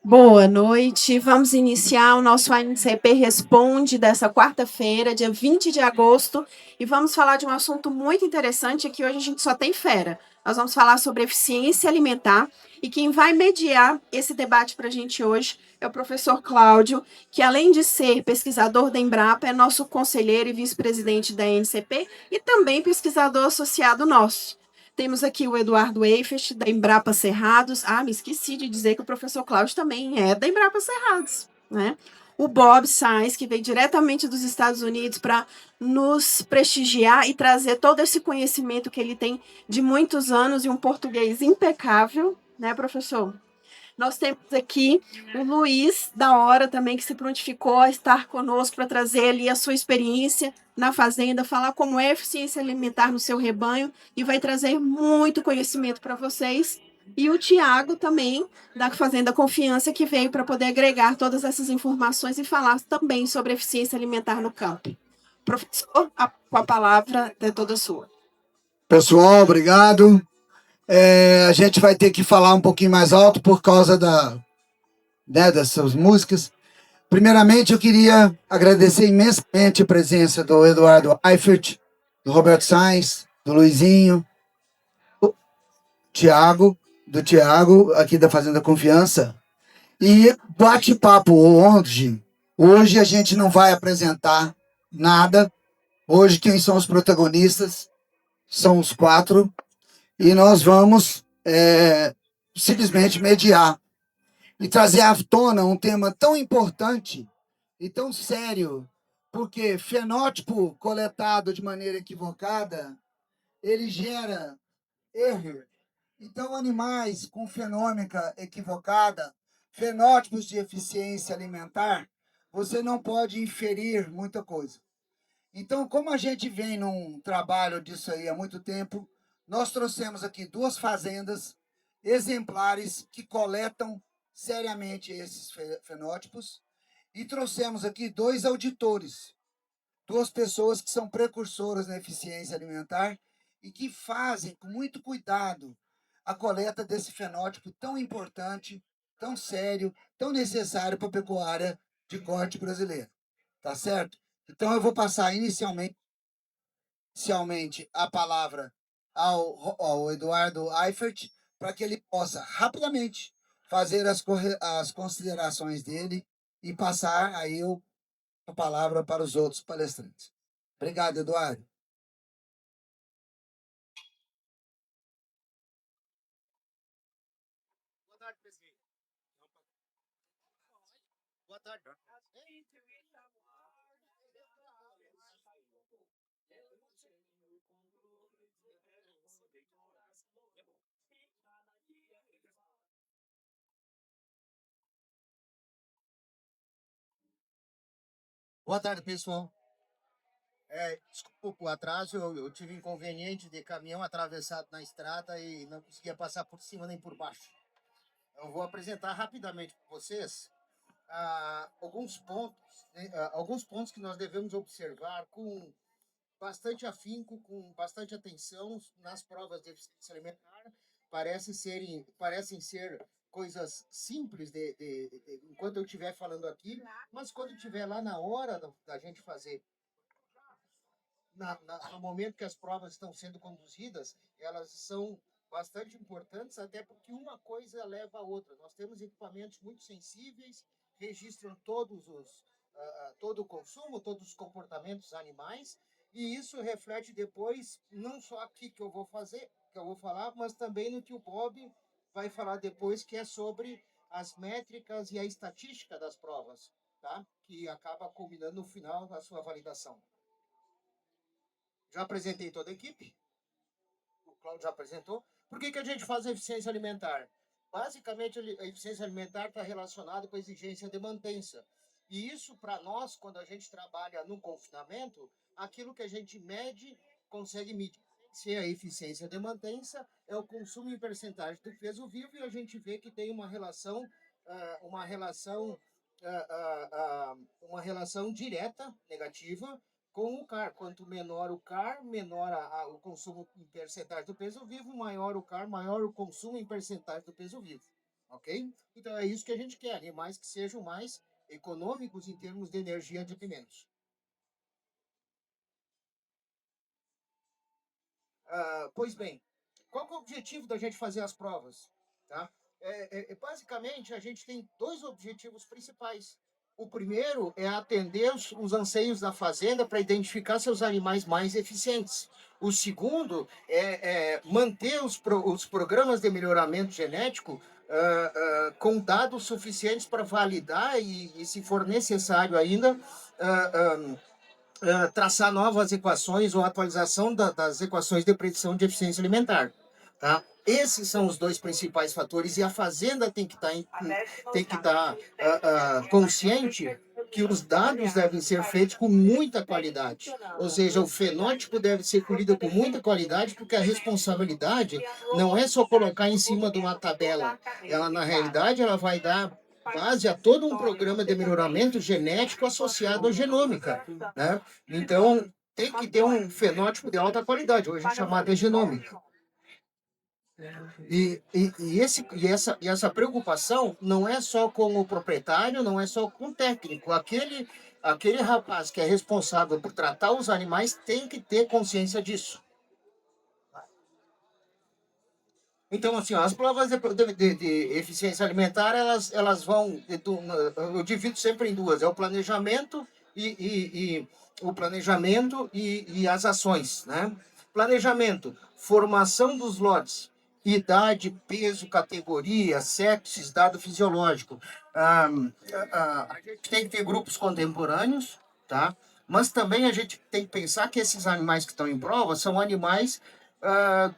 Boa noite. Vamos iniciar o nosso ANCP Responde dessa quarta-feira, dia 20 de agosto, e vamos falar de um assunto muito interessante que hoje a gente só tem fera. Nós vamos falar sobre eficiência alimentar e quem vai mediar esse debate para a gente hoje é o professor Cláudio, que além de ser pesquisador da Embrapa, é nosso conselheiro e vice-presidente da ANCP e também pesquisador associado nosso. Temos aqui o Eduardo Eifert, da Embrapa Cerrados. Ah, me esqueci de dizer que o professor Cláudio também é da Embrapa Cerrados, né? O Bob Sainz, que veio diretamente dos Estados Unidos para nos prestigiar e trazer todo esse conhecimento que ele tem de muitos anos e um português impecável, né, professor? Nós temos aqui o Luiz da Hora também, que se prontificou a estar conosco para trazer ali a sua experiência na fazenda, falar como é a eficiência alimentar no seu rebanho e vai trazer muito conhecimento para vocês. E o Tiago também, da Fazenda Confiança, que veio para poder agregar todas essas informações e falar também sobre eficiência alimentar no campo. Professor, com a palavra é toda sua. Pessoal, obrigado. A gente vai ter que falar um pouquinho mais alto por causa dessas músicas. Primeiramente, eu queria agradecer imensamente a presença do Eduardo Eifert, do Roberto Sainz, do Luizinho, do Tiago, aqui da Fazenda Confiança. E bate-papo hoje. Hoje a gente não vai apresentar nada. Hoje quem são os protagonistas são os quatro. E nós vamos simplesmente mediar e trazer à tona um tema tão importante e tão sério, porque fenótipo coletado de maneira equivocada, ele gera erro. Então, animais com fenômica equivocada, fenótipos de eficiência alimentar, você não pode inferir muita coisa. Então, como a gente vem num trabalho disso aí há muito tempo, nós trouxemos aqui duas fazendas exemplares que coletam seriamente esses fenótipos e trouxemos aqui dois auditores, duas pessoas que são precursoras na eficiência alimentar e que fazem com muito cuidado a coleta desse fenótipo tão importante, tão sério, tão necessário para a pecuária de corte brasileira. Tá certo? Então, eu vou passar inicialmente a palavra ao Eduardo Eifert para que ele possa rapidamente fazer as considerações dele e passar aí a palavra para os outros palestrantes. Obrigado, Eduardo. Boa tarde, presidente. Boa tarde. Boa tarde, pessoal. Desculpa o atraso, eu tive inconveniente de caminhão atravessado na estrada e não conseguia passar por cima nem por baixo. Eu vou apresentar rapidamente para vocês alguns pontos que nós devemos observar com bastante afinco, com bastante atenção nas provas de eficiência alimentar. Parecem ser coisas simples enquanto eu estiver falando aqui, mas quando estiver lá na hora da gente fazer no momento que as provas estão sendo conduzidas, elas são bastante importantes, até porque uma coisa leva a outra. Nós temos equipamentos muito sensíveis, registram todo o consumo, todos os comportamentos animais, e isso reflete depois, não só aqui que eu vou fazer, que eu vou falar, mas também no que o Bob vai falar depois, que é sobre as métricas e a estatística das provas, tá? Que acaba culminando no final a sua validação. Já apresentei toda a equipe. O Cláudio já apresentou. Por que a gente faz a eficiência alimentar? Basicamente, a eficiência alimentar está relacionada com a exigência de mantença. E isso, para nós, quando a gente trabalha no confinamento, aquilo que a gente mede, consegue medir se a eficiência de mantença é o consumo em percentagem do peso vivo, e a gente vê que tem uma relação direta negativa com o CAR. Quanto menor o CAR, menor o consumo em percentagem do peso vivo, maior o CAR, maior o consumo em percentagem do peso vivo. ok? Então é isso que a gente quer, animais que sejam mais econômicos em termos de energia de alimentos. Pois bem, qual que é o objetivo da gente fazer as provas? Tá? Basicamente, a gente tem dois objetivos principais. O primeiro é atender os anseios da fazenda para identificar seus animais mais eficientes. O segundo é manter os programas de melhoramento genético com dados suficientes para validar e, se for necessário ainda, traçar novas equações ou atualização das equações de predição de eficiência alimentar. Tá? Esses são os dois principais fatores e a fazenda tem que estar consciente que os dados devem ser feitos com muita qualidade. Ou seja, o fenótipo deve ser colhido com muita qualidade, porque a responsabilidade não é só colocar em cima de uma tabela. Ela, na realidade, ela vai dar base a todo um programa de melhoramento genético associado à genômica, né? Então, tem que ter um fenótipo de alta qualidade, hoje chamado de genômica. E essa preocupação não é só com o proprietário, não é só com o técnico. Aquele rapaz que é responsável por tratar os animais tem que ter consciência disso. Então, assim, ó, as provas de eficiência alimentar, elas vão... Eu divido sempre em duas. É o planejamento o planejamento e as ações, né? Planejamento, formação dos lotes, idade, peso, categoria, sexo, dado fisiológico. A gente tem que ter grupos contemporâneos, tá? Mas também a gente tem que pensar que esses animais que estão em prova são animais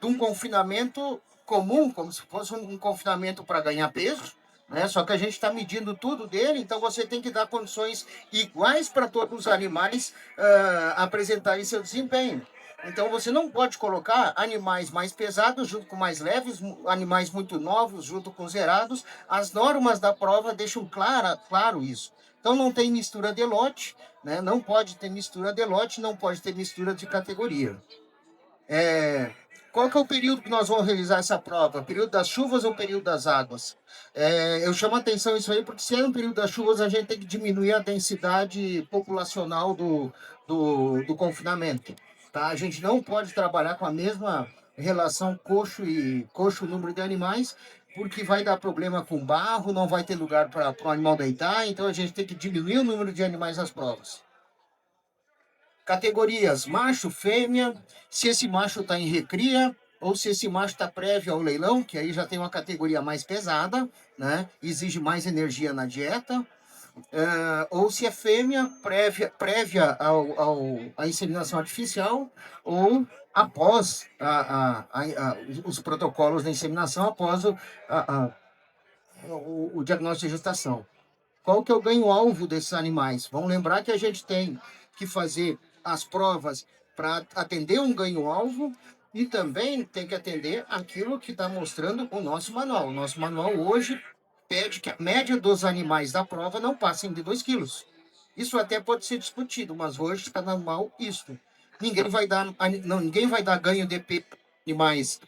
de um confinamento comum, como se fosse um confinamento para ganhar peso, né? Só que a gente está medindo tudo dele, então você tem que dar condições iguais para todos os animais apresentarem seu desempenho. Então você não pode colocar animais mais pesados junto com mais leves, animais muito novos junto com zerados. As normas da prova deixam claro isso. Então não tem mistura de lote, né? Não pode ter mistura de lote, não pode ter mistura de categoria. Qual que é o período que nós vamos realizar essa prova? Período das chuvas ou período das águas? Eu chamo a atenção isso aí porque se é no período das chuvas a gente tem que diminuir a densidade populacional do confinamento. Tá? A gente não pode trabalhar com a mesma relação coxo número de animais, porque vai dar problema com barro, não vai ter lugar para o animal deitar, então a gente tem que diminuir o número de animais nas provas. Categorias macho, fêmea, se esse macho está em recria ou se esse macho está prévio ao leilão, que aí já tem uma categoria mais pesada, né? Exige mais energia na dieta, ou se é fêmea prévia à inseminação artificial ou após os protocolos da inseminação, após o diagnóstico de gestação. Qual que é o ganho-alvo desses animais? Vamos lembrar que a gente tem que fazer as provas para atender um ganho-alvo e também tem que atender aquilo que está mostrando o nosso manual. O nosso manual hoje pede que a média dos animais da prova não passem de 2 quilos. Isso até pode ser discutido, mas hoje está normal isso. Ninguém vai dar ganho de peso animais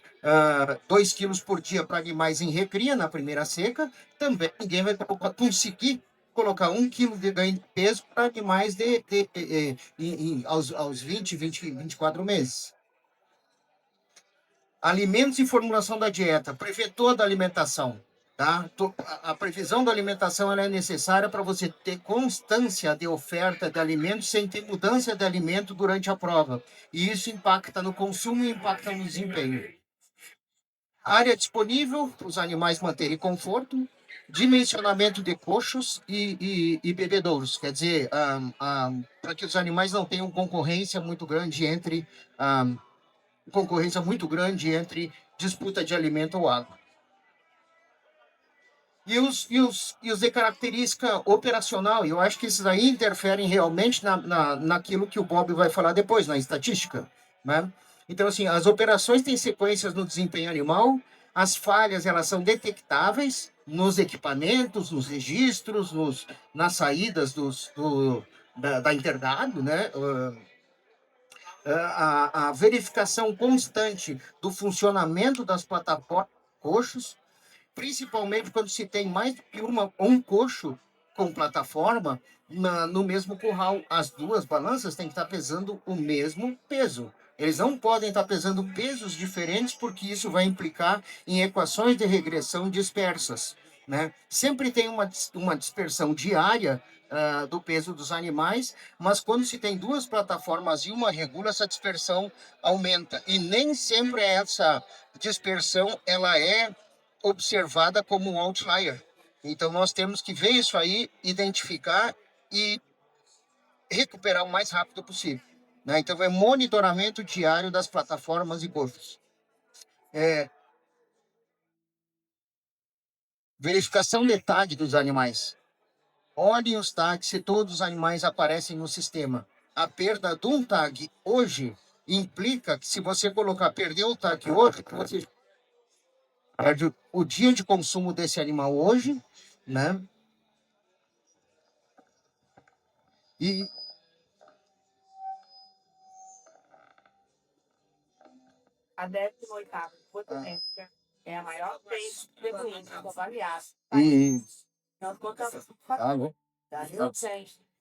2 quilos por dia para animais em recria na primeira seca. Também ninguém vai conseguir colocar 1 quilo de ganho de peso para animais aos 24 meses. Alimentos e formulação da dieta, prevê toda a alimentação. Tá? A previsão da alimentação ela é necessária para você ter constância de oferta de alimentos sem ter mudança de alimento durante a prova. E isso impacta no consumo e impacta no desempenho. Área disponível para os animais manterem conforto, dimensionamento de coxos e bebedouros, quer dizer, para que os animais não tenham concorrência muito grande entre disputa de alimento ou água. E os de característica operacional, eu acho que esses aí interferem realmente naquilo que o Bob vai falar depois, na estatística, né? Então, assim, as operações têm sequências no desempenho animal, as falhas elas são detectáveis nos equipamentos, nos registros, nas saídas da internado, né? A verificação constante do funcionamento das plataformas coxos, principalmente quando se tem mais do que um coxo com plataforma no mesmo curral. As duas balanças têm que estar pesando o mesmo peso. Eles não podem estar pesando pesos diferentes, porque isso vai implicar em equações de regressão dispersas, né? Sempre tem uma dispersão diária do peso dos animais, mas quando se tem duas plataformas e uma regula, essa dispersão aumenta. E nem sempre essa dispersão ela é observada como um outlier. Então nós temos que ver isso aí, identificar e recuperar o mais rápido possível, né? Então é monitoramento diário das plataformas e coxos. Verificação de tag dos animais. Olhem os tags se todos os animais aparecem no sistema. A perda de um tag hoje implica que, se você colocar perdeu o tag hoje, você perde o dia de consumo desse animal hoje, né? E a 18ª potência é a maior vez de egoísmo avaliado. E Nós contamos com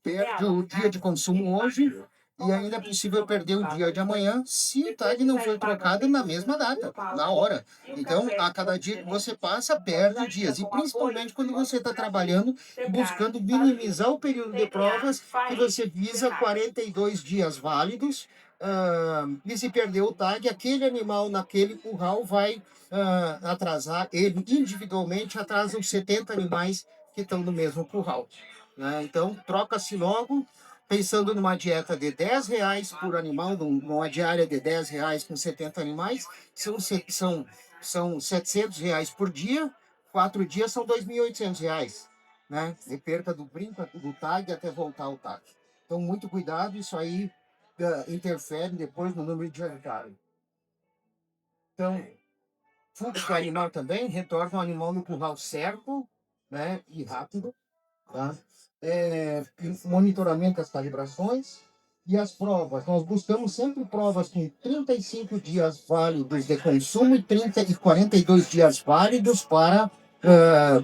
perde o dia de consumo hoje e ainda é possível perder o dia de amanhã se o tag não foi trocado na mesma data, na hora. Então, a cada dia que você passa, perde dias. E principalmente quando você está trabalhando, buscando minimizar o período de provas, que você visa 42 dias válidos. E se perder o tag, aquele animal naquele curral vai atrasar, ele individualmente atrasa os 70 animais que estão no mesmo curral, né? Então, troca-se logo, pensando numa dieta de R$10 por animal, numa diária de R$10 com 70 animais, são R$700 por dia, 4 dias são R$2.800, né? E perca do brinco, do tag até voltar ao tag. Então, muito cuidado, isso aí interfere depois no número de hectare. Então, fluxo animal também, retorna o animal no curral certo, né, e rápido, tá? Monitoramento das calibrações e as provas. Nós buscamos sempre provas com 35 dias válidos de consumo e 42 dias válidos para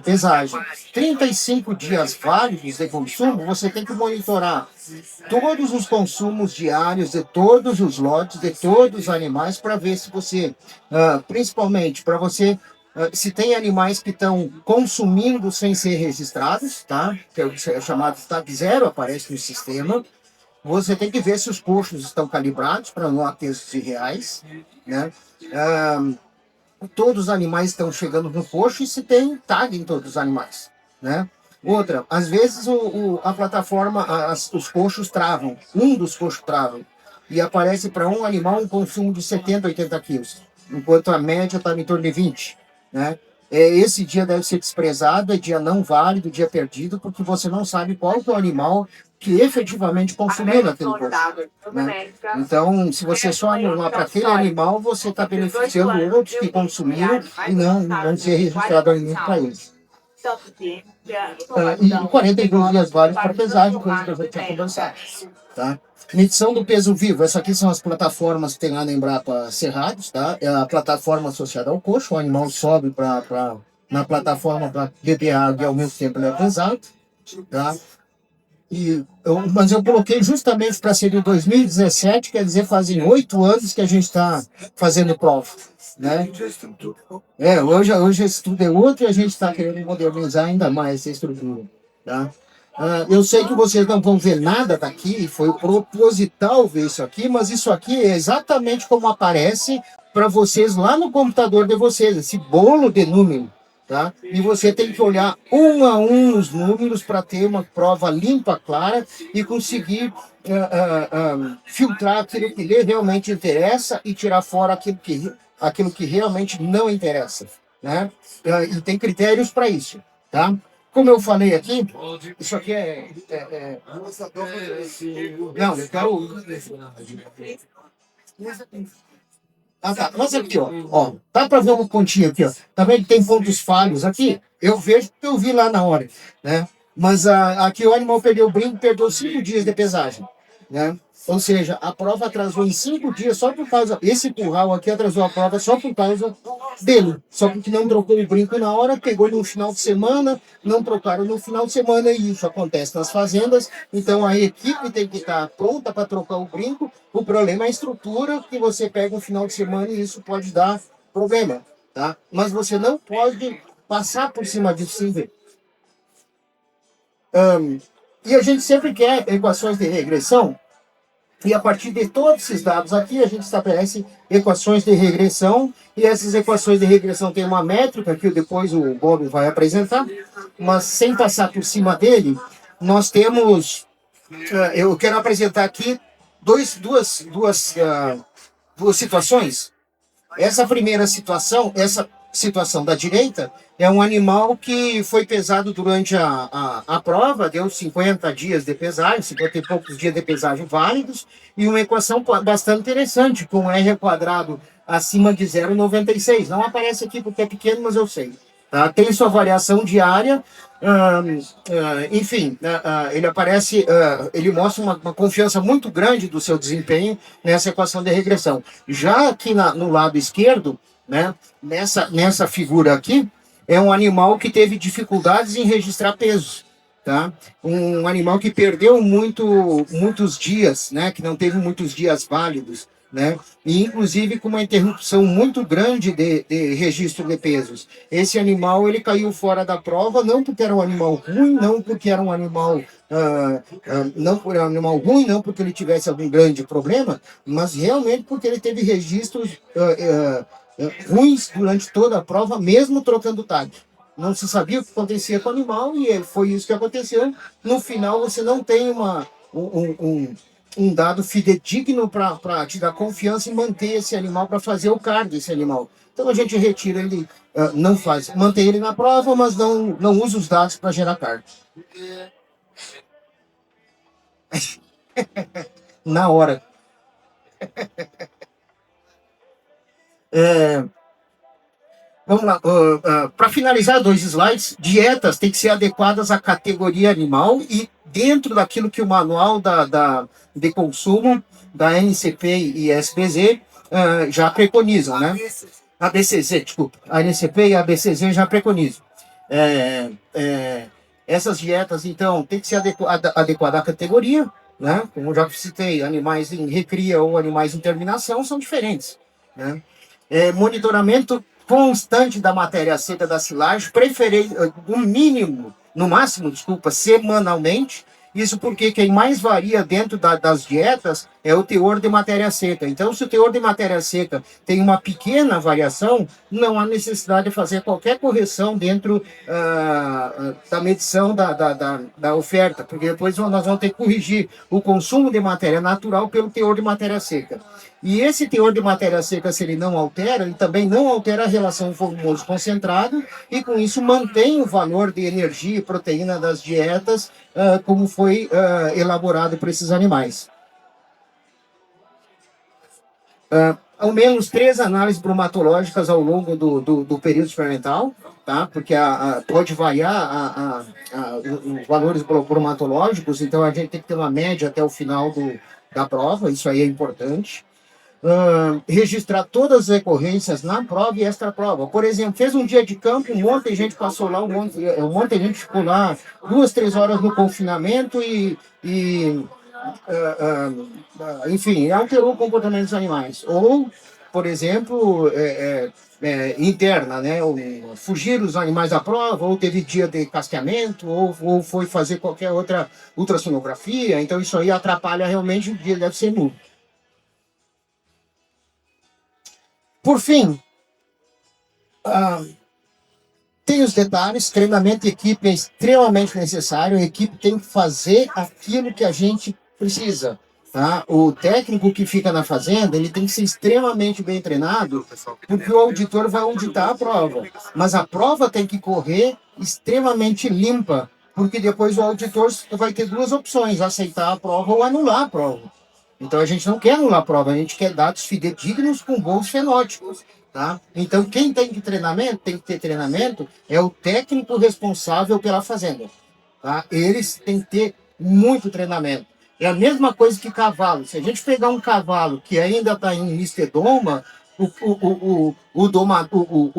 pesagem. 35 dias válidos de consumo, você tem que monitorar todos os consumos diários de todos os lotes, de todos os animais, para ver se você, principalmente para você, se tem animais que estão consumindo sem ser registrados, tá? Que é chamado tag zero, aparece no sistema. Você tem que ver se os coxos estão calibrados para não aterços irreais, né? Todos os animais estão chegando no coxo e se tem tag em todos os animais, né? Outra, às vezes a plataforma, os coxos travam, um dos coxos travam, e aparece para um animal um consumo de 70, 80 quilos, enquanto a média está em torno de 20, né? Esse dia deve ser desprezado, é dia não válido, dia perdido, porque você não sabe qual que é o animal que efetivamente consumiu naquele coxo, né? Então, se você só anular para aquele animal, você está beneficiando outros que consumiram e não ser registrado alimento para eles. E 42 dias válidos para pesagem, coisa que eu já tinha conversado, tá? Medição do peso vivo. Essas aqui são as plataformas que tem lá na Embrapa Cerrados, tá? É a plataforma associada ao coxo, o animal sobe na plataforma para beber água e ao mesmo tempo ele é pesado, tá? Mas eu coloquei justamente para ser de 2017, quer dizer, fazem 8 anos que a gente está fazendo prova, né? Hoje esse estudo é outro e a gente está querendo modernizar ainda mais essa estrutura, tá? Eu sei que vocês não vão ver nada daqui, foi proposital ver isso aqui, mas isso aqui é exatamente como aparece para vocês lá no computador de vocês, esse bolo de número, tá? E você tem que olhar um a um os números para ter uma prova limpa, clara e conseguir filtrar aquilo que realmente interessa e tirar fora aquilo que realmente não interessa, né? E tem critérios para isso, tá? Como eu falei aqui, isso aqui não, eu quero... tá. Mas aqui, ó, dá para ver um pontinho aqui, ó. Tá vendo que tem pontos falhos aqui? Eu vejo que eu vi lá na hora, né? Mas aqui o animal perdeu o brinco, perdeu 5 dias de pesagem. né? Ou seja, a prova atrasou em 5 dias só por causa... Esse curral aqui atrasou a prova só por causa dele. Só porque não trocou o brinco na hora, pegou no final de semana, não trocaram no final de semana, e isso acontece nas fazendas. Então a equipe tem que estar pronta para trocar o brinco. O problema é a estrutura, que você pega no final de semana e isso pode dar problema, tá? Mas você não pode passar por cima disso sem ver. E a gente sempre quer equações de regressão, e a partir de todos esses dados aqui, a gente estabelece equações de regressão, e essas equações de regressão têm uma métrica, que depois o Bob vai apresentar, mas sem passar por cima dele, nós temos... eu quero apresentar aqui duas situações. Essa primeira situação, essa situação da direita, é um animal que foi pesado durante a prova, deu 50 dias de pesagem, 50 e poucos dias de pesagem válidos, e uma equação bastante interessante, com R² acima de 0,96. Não aparece aqui porque é pequeno, mas eu sei. Tá? Tem sua variação diária, enfim, ele aparece, ele mostra uma confiança muito grande do seu desempenho nessa equação de regressão. Já aqui no lado esquerdo, né, nessa figura aqui, é um animal que teve dificuldades em registrar pesos. Tá? Um animal que perdeu muitos dias, né, que não teve muitos dias válidos, né? E inclusive com uma interrupção muito grande de registro de pesos. Esse animal ele caiu fora da prova, não porque era um animal ruim, não porque era um animal não por um animal ruim, não porque ele tivesse algum grande problema, mas realmente porque ele teve registros ruins durante toda a prova, mesmo trocando tag. Não se sabia o que acontecia com o animal e foi isso que aconteceu. No final você não tem um dado fidedigno para te dar confiança e manter esse animal, para fazer o card desse animal. Então a gente retira ele, não faz, mantém ele na prova, mas não usa os dados para gerar card. Na hora. Vamos lá, para finalizar, 2 slides. Dietas têm que ser adequadas à categoria animal e dentro daquilo que o manual de consumo da NCP e SBZ já preconizam, né? A BCZ, desculpa. A NCP e a BCZ já preconizam. Essas dietas, então, tem que ser adequada à categoria, né? Como eu já citei, animais em recria ou animais em terminação são diferentes, né? Monitoramento constante da matéria seca da silagem, no máximo, semanalmente. Isso porque quem mais varia dentro das dietas é o teor de matéria seca. Então, se o teor de matéria seca tem uma pequena variação, não há necessidade de fazer qualquer correção dentro da medição da oferta, porque depois nós vamos ter que corrigir o consumo de matéria natural pelo teor de matéria seca. E esse teor de matéria seca, se ele não altera, ele também não altera a relação volumoso concentrado, e com isso mantém o valor de energia e proteína das dietas como foi elaborado por esses animais. Ao menos 3 análises bromatológicas ao longo do período experimental, tá? Porque pode variar os valores bromatológicos, então a gente tem que ter uma média até o final da prova, isso aí é importante. Registrar todas as recorrências na prova e extra-prova. Por exemplo, fez um dia de campo, um monte de gente passou lá, um monte de gente ficou lá 2, 3 horas no confinamento enfim, alterou o comportamento dos animais. Ou, por exemplo, interna, né? Fugir os animais da prova, ou teve dia de casqueamento, ou foi fazer qualquer outra ultrassonografia. Então isso aí atrapalha realmente, o dia deve ser nulo. Por fim, tem os detalhes. Treinamento de equipe é extremamente necessário. A equipe tem que fazer aquilo que a gente precisa. Tá? O técnico que fica na fazenda, ele tem que ser extremamente bem treinado, porque o auditor vai auditar a prova. Mas a prova tem que correr extremamente limpa, porque depois o auditor vai ter 2 opções: aceitar a prova ou anular a prova. Então a gente não quer anular a prova, a gente quer dados fidedignos com bons fenótipos. Tá? Então quem tem que ter treinamento é o técnico responsável pela fazenda. Tá? Eles têm que ter muito treinamento. É a mesma coisa que cavalo. Se a gente pegar um cavalo que ainda está em mistedoma, o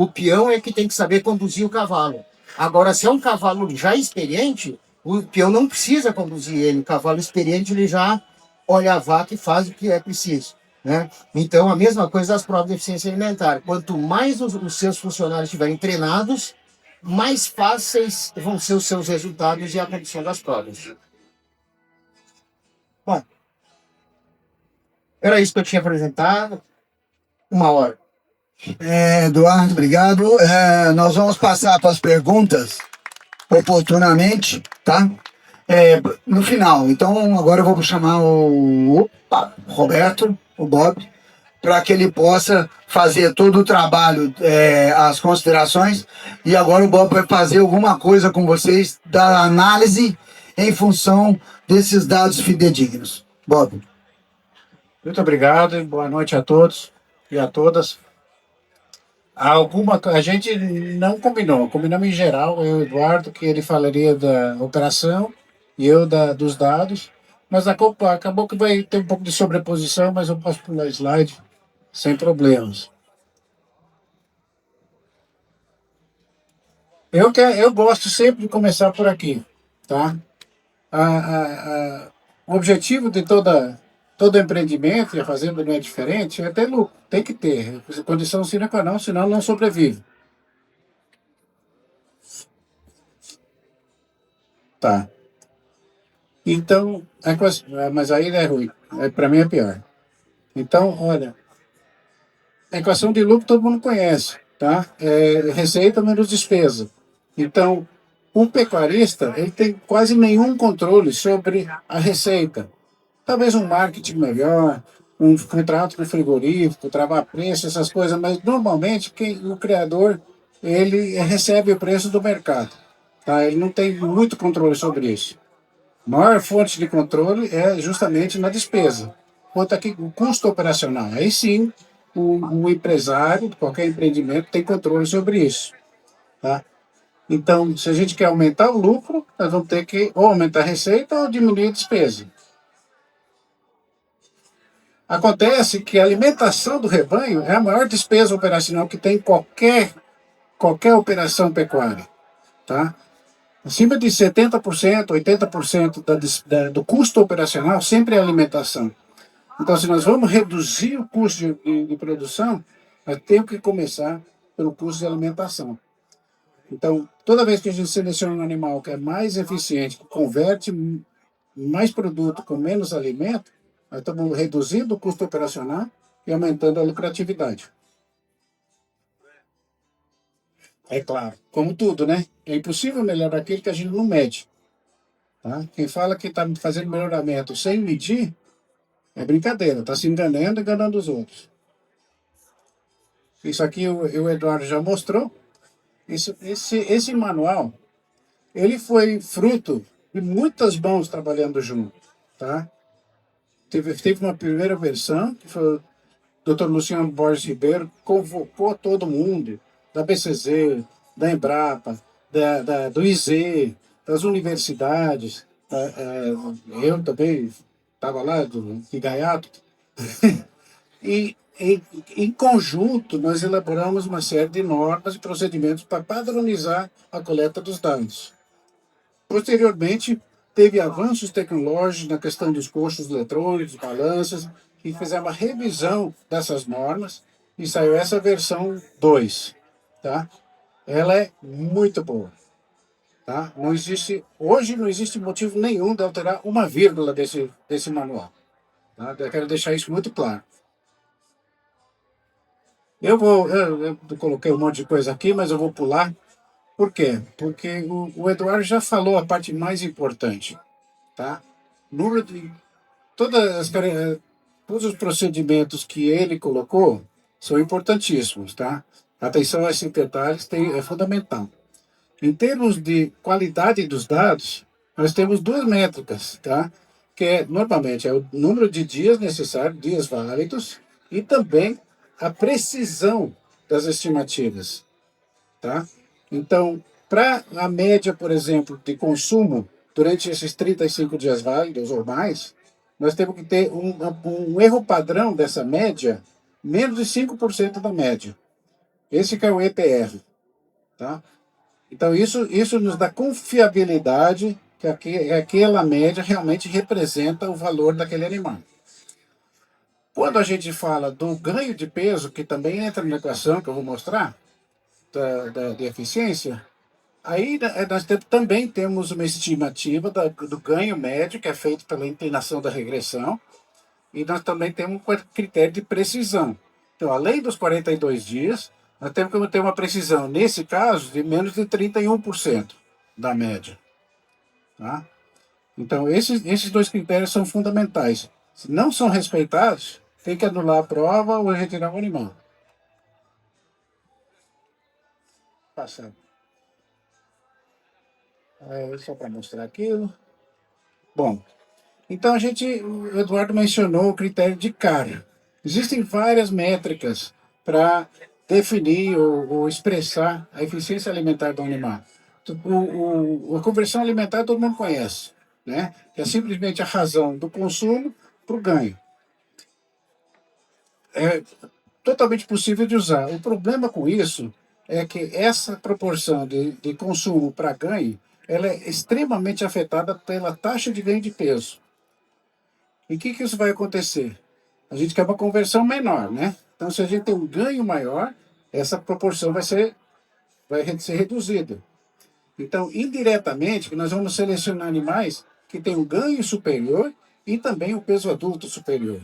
peão é que tem que saber conduzir o cavalo. Agora, se é um cavalo já experiente, o peão não precisa conduzir ele. O cavalo experiente, ele já olha a vaca e faz o que é preciso, né? Então, a mesma coisa das provas de eficiência alimentar. Quanto mais os seus funcionários estiverem treinados, mais fáceis vão ser os seus resultados e a condição das provas. Bom, era isso que eu tinha apresentado. 1 hora. Eduardo, obrigado. Nós vamos passar para as perguntas oportunamente, tá? No final. Então, agora eu vou chamar o Roberto, o Bob, para que ele possa fazer todo o trabalho, as considerações. E agora o Bob vai fazer alguma coisa com vocês da análise em função desses dados fidedignos. Bob. Muito obrigado e boa noite a todos e a todas. A gente não combinou, combinamos em geral, eu e o Eduardo, que ele falaria da operação e eu dos dados, mas acabou que vai ter um pouco de sobreposição, mas eu posso pular slide sem problemas. Eu gosto sempre de começar por aqui, tá? O objetivo de todo empreendimento, e a fazenda não é diferente, é ter lucro, tem que ter, condição sine qua non, senão não sobrevive. Tá. Então, mas aí é ruim, para mim é pior. Então, olha, a equação de lucro todo mundo conhece, tá? Receita menos despesa. Então, um pecuarista, ele tem quase nenhum controle sobre a receita. Talvez um marketing melhor, um contrato com frigorífico, travar preço, essas coisas, mas normalmente o criador ele recebe o preço do mercado. Tá? Ele não tem muito controle sobre isso. A maior fonte de controle é justamente na despesa. Quanto aqui o custo operacional. Aí sim, o empresário, qualquer empreendimento, tem controle sobre isso. Tá? Então, se a gente quer aumentar o lucro, nós vamos ter que ou aumentar a receita ou diminuir a despesa. Acontece que a alimentação do rebanho é a maior despesa operacional que tem em qualquer operação pecuária. Tá? Acima de 70%, 80% do custo operacional sempre é alimentação. Então, se nós vamos reduzir o custo de produção, nós temos que começar pelo custo de alimentação. Então, toda vez que a gente seleciona um animal que é mais eficiente, que converte mais produto com menos alimento, nós estamos reduzindo o custo operacional e aumentando a lucratividade. É claro, como tudo, né? É impossível melhorar aquilo que a gente não mede. Tá? Quem fala que está fazendo melhoramento sem medir, é brincadeira, está se enganando e enganando os outros. Isso aqui o Eduardo já mostrou. Esse manual, ele foi fruto de muitas mãos trabalhando junto. Tá? Teve uma primeira versão, que foi o Dr. Luciano Borges Ribeiro, convocou todo mundo, da BCZ, da Embrapa, do IZ, das universidades, eu também estava lá, de Gaiato, e em conjunto nós elaboramos uma série de normas e procedimentos para padronizar a coleta dos dados. Posteriormente, teve avanços tecnológicos na questão dos coxos eletrônicos, balanças, e fizemos uma revisão dessas normas e saiu essa versão 2. Tá? Ela é muito boa. Tá? Hoje não existe motivo nenhum de alterar uma vírgula desse manual. Tá? Eu quero deixar isso muito claro. Eu coloquei um monte de coisa aqui, mas eu vou pular. Por quê? Porque o Eduardo já falou a parte mais importante. Tá? Todos os procedimentos que ele colocou são importantíssimos. Tá? Atenção a esses detalhes é fundamental. Em termos de qualidade dos dados, nós temos duas métricas, tá? Que normalmente é o número de dias necessários, dias válidos, e também a precisão das estimativas. Tá? Então, para a média, por exemplo, de consumo durante esses 35 dias válidos ou mais, nós temos que ter um erro padrão dessa média, menos de 5% da média. Esse que é o EPR. Tá? Então, isso nos dá confiabilidade que aquela média realmente representa o valor daquele animal. Quando a gente fala do ganho de peso, que também entra na equação que eu vou mostrar, de eficiência, aí nós também temos uma estimativa do ganho médio, que é feito pela inclinação da regressão, e nós também temos um critério de precisão. Então, além dos 42 dias, nós temos que ter uma precisão, nesse caso, de menos de 31% da média. Tá? Então, esses dois critérios são fundamentais. Se não são respeitados, tem que anular a prova ou retirar o animal. Passando. Só para mostrar aquilo. Bom, então o Eduardo mencionou o critério de CAR. Existem várias métricas para definir ou expressar a eficiência alimentar do animal. A conversão alimentar todo mundo conhece, né? Que é simplesmente a razão do consumo para o ganho. É totalmente possível de usar. O problema com isso é que essa proporção de consumo para ganho ela é extremamente afetada pela taxa de ganho de peso. E o que isso vai acontecer? A gente quer uma conversão menor, né? Então, se a gente tem um ganho maior, essa proporção vai ser reduzida. Então, indiretamente, nós vamos selecionar animais que têm um ganho superior e também o peso adulto superior.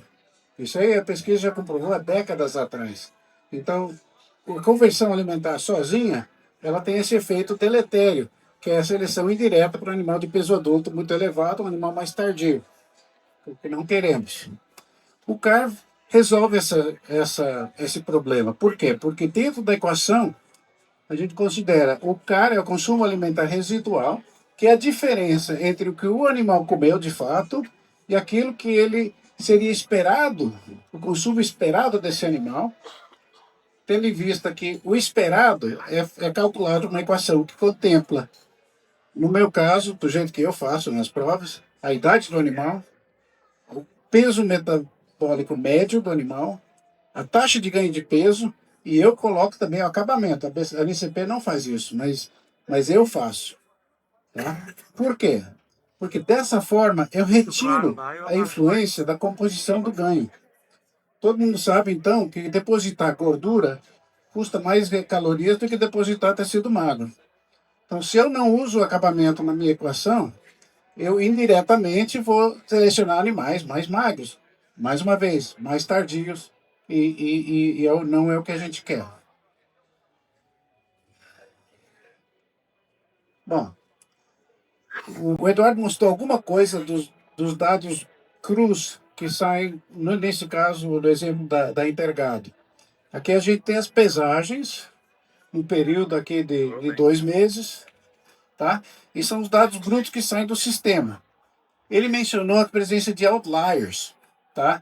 Isso aí a pesquisa já comprovou há décadas atrás. Então, a conversão alimentar sozinha, ela tem esse efeito deletério, que é a seleção indireta para um animal de peso adulto muito elevado, um animal mais tardio, o que não queremos. O CAR resolve esse problema. Por quê? Porque dentro da equação, a gente considera o CAR é o consumo alimentar residual, que é a diferença entre o que o animal comeu de fato e aquilo que ele seria esperado, o consumo esperado desse animal, tendo em vista que o esperado é calculado uma equação que contempla, no meu caso, do jeito que eu faço nas provas, a idade do animal, o peso metabólico médio do animal, a taxa de ganho de peso, e eu coloco também o acabamento. A NCP não faz isso, mas eu faço. Tá? Por quê? Porque dessa forma eu retiro a influência da composição do ganho. Todo mundo sabe, então, que depositar gordura custa mais calorias do que depositar tecido magro. Então, se eu não uso o acabamento na minha equação, eu indiretamente vou selecionar animais mais magros, mais uma vez, mais tardios, e não é o que a gente quer. Bom, o Eduardo mostrou alguma coisa dos dados crus que saem, nesse caso, no exemplo da Intergado. Aqui a gente tem as pesagens, um período aqui de 2 meses, tá? E são os dados brutos que saem do sistema. Ele mencionou a presença de outliers, tá?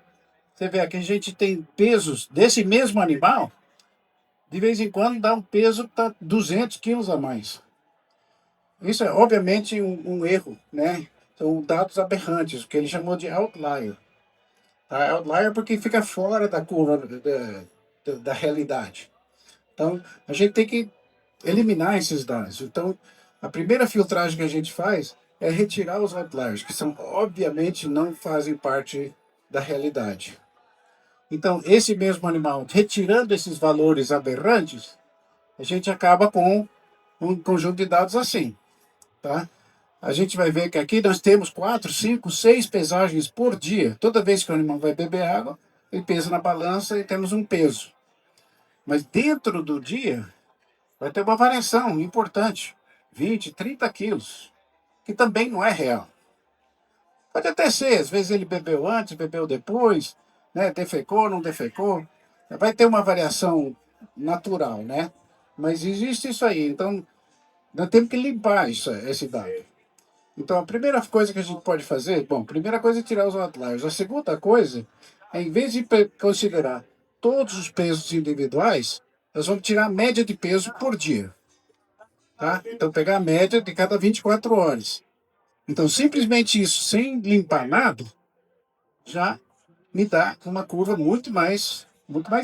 Você vê aqui a gente tem pesos desse mesmo animal, de vez em quando dá um peso que está 200 quilos a mais. Isso é obviamente um erro, né? São dados aberrantes, o que ele chamou de outlier. Tá? Outlier porque fica fora da curva da realidade. Então, a gente tem que eliminar esses dados. Então, a primeira filtragem que a gente faz é retirar os outliers, que são, obviamente, não fazem parte da realidade. Então, esse mesmo animal, retirando esses valores aberrantes, a gente acaba com um conjunto de dados assim. Tá? A gente vai ver que aqui nós temos 4, 5, 6 pesagens por dia. Toda vez que o animal vai beber água, ele pesa na balança e temos um peso. Mas dentro do dia, vai ter uma variação importante, 20, 30 quilos, que também não é real. Pode até ser, às vezes ele bebeu antes, bebeu depois, né? Defecou, não defecou. Vai ter uma variação natural, né? Mas existe isso aí. Então, nós temos que limpar esse dado. Então, a primeira coisa que a gente pode fazer, bom, a primeira coisa é tirar os outliers. A segunda coisa é, em vez de considerar todos os pesos individuais, nós vamos tirar a média de peso por dia. Tá? Então, pegar a média de cada 24 horas. Então, simplesmente isso, sem limpar nada, já me dá uma curva muito mais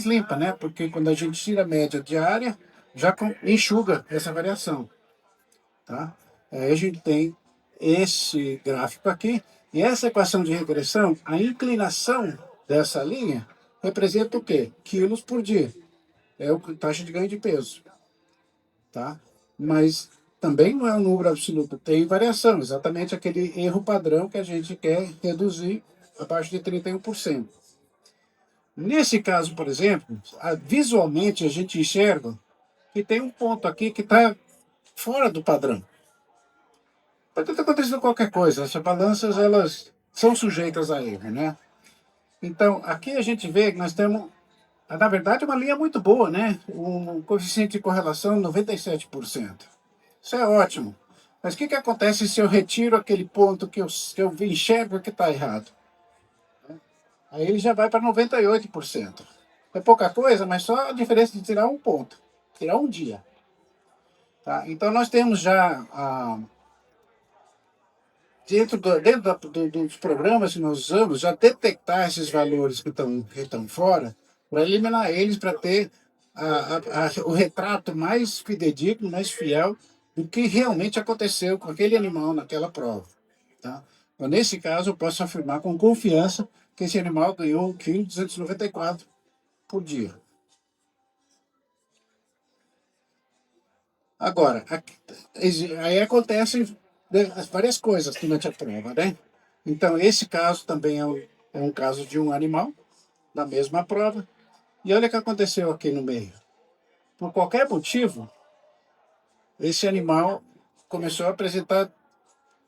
limpa, né? Porque quando a gente tira a média diária, já enxuga essa variação, tá? Aí a gente tem esse gráfico aqui, e essa equação de regressão, a inclinação dessa linha representa o quê? Quilos por dia. É a taxa de ganho de peso, tá? Mas também não é um número absoluto, tem variação, exatamente aquele erro padrão que a gente quer reduzir abaixo de 31%. Nesse caso, por exemplo, visualmente a gente enxerga que tem um ponto aqui que está fora do padrão. Pode estar acontecendo qualquer coisa, essas balanças elas são sujeitas a erro, né? Então, aqui a gente vê que nós temos, na verdade, uma linha muito boa, né? Um coeficiente de correlação 97%. Isso é ótimo. Mas o que acontece se eu retiro aquele ponto que eu enxergo que está errado? Aí ele já vai para 98%. É pouca coisa, mas só a diferença de tirar um ponto, tirar um dia. Tá? Então nós temos já, dos programas que nós usamos, já detectar esses valores que estão fora, para eliminar eles, para ter o retrato mais fidedigno, mais fiel do que realmente aconteceu com aquele animal naquela prova. Tá? Então, nesse caso, eu posso afirmar com confiança que esse animal ganhou 1,294 kg por dia. Agora, aí acontecem várias coisas durante a prova, né? Então, esse caso também é um caso de um animal, da mesma prova. E olha o que aconteceu aqui no meio. Por qualquer motivo, esse animal começou a apresentar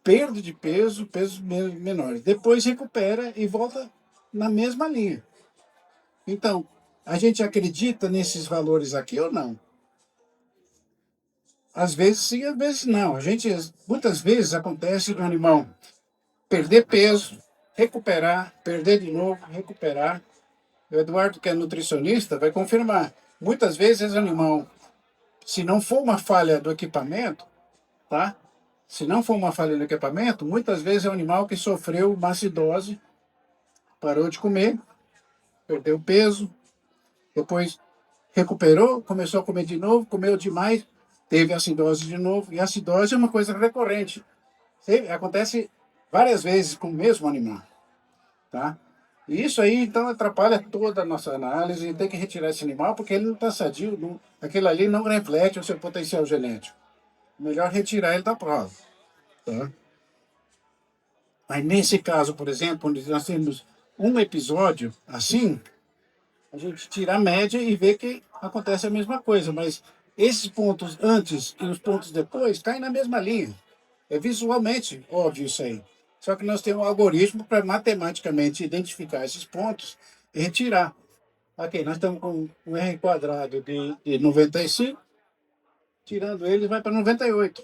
perda de peso, pesos menores. Depois recupera e volta na mesma linha. Então, a gente acredita nesses valores aqui ou não? Às vezes sim, às vezes não. Muitas vezes acontece do animal perder peso, recuperar, perder de novo, recuperar. O Eduardo, que é nutricionista, vai confirmar. Muitas vezes o animal, se não for uma falha do equipamento, tá? Se não for uma falha do equipamento, muitas vezes é um animal que sofreu uma acidose, parou de comer, perdeu peso, depois recuperou, começou a comer de novo, comeu demais, teve acidose de novo. E a acidose é uma coisa recorrente. Acontece várias vezes com o mesmo animal, tá? E isso aí, então, atrapalha toda a nossa análise e tem que retirar esse animal porque ele não está sadio, aquilo ali não reflete o seu potencial genético. Melhor retirar ele da prova, tá? Mas nesse caso, por exemplo, onde nós temos um episódio assim, a gente tira a média e vê que acontece a mesma coisa, mas esses pontos antes e os pontos depois caem na mesma linha. É visualmente óbvio isso aí. Só que nós temos um algoritmo para matematicamente identificar esses pontos e retirar. Ok, nós estamos com um R quadrado de 95, tirando ele vai para 98.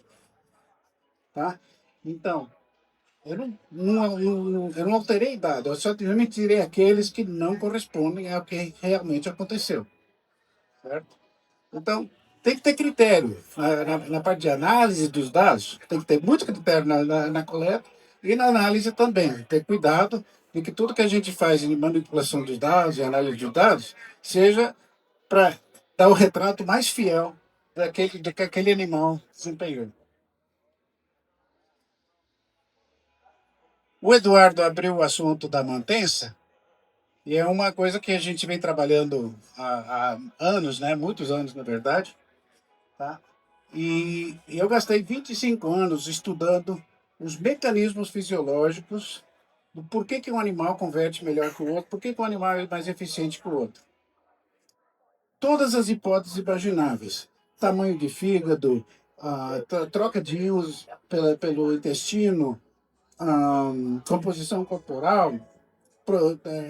Tá? Então, eu não alterei dado, eu só simplesmente tirei aqueles que não correspondem ao que realmente aconteceu. Certo? Então, tem que ter critério na parte de análise dos dados, tem que ter muito critério na coleta e na análise também. Ter cuidado de que tudo que a gente faz em manipulação dos dados e análise dos dados seja para dar o retrato mais fiel do que aquele animal desempenhou. O Eduardo abriu o assunto da mantença, e é uma coisa que a gente vem trabalhando há anos, né? Muitos anos, na verdade. Tá? E eu gastei 25 anos estudando os mecanismos fisiológicos do porquê que um animal converte melhor que o outro, por que um animal é mais eficiente que o outro. Todas as hipóteses imagináveis. Tamanho de fígado, troca de íons pelo intestino, composição corporal,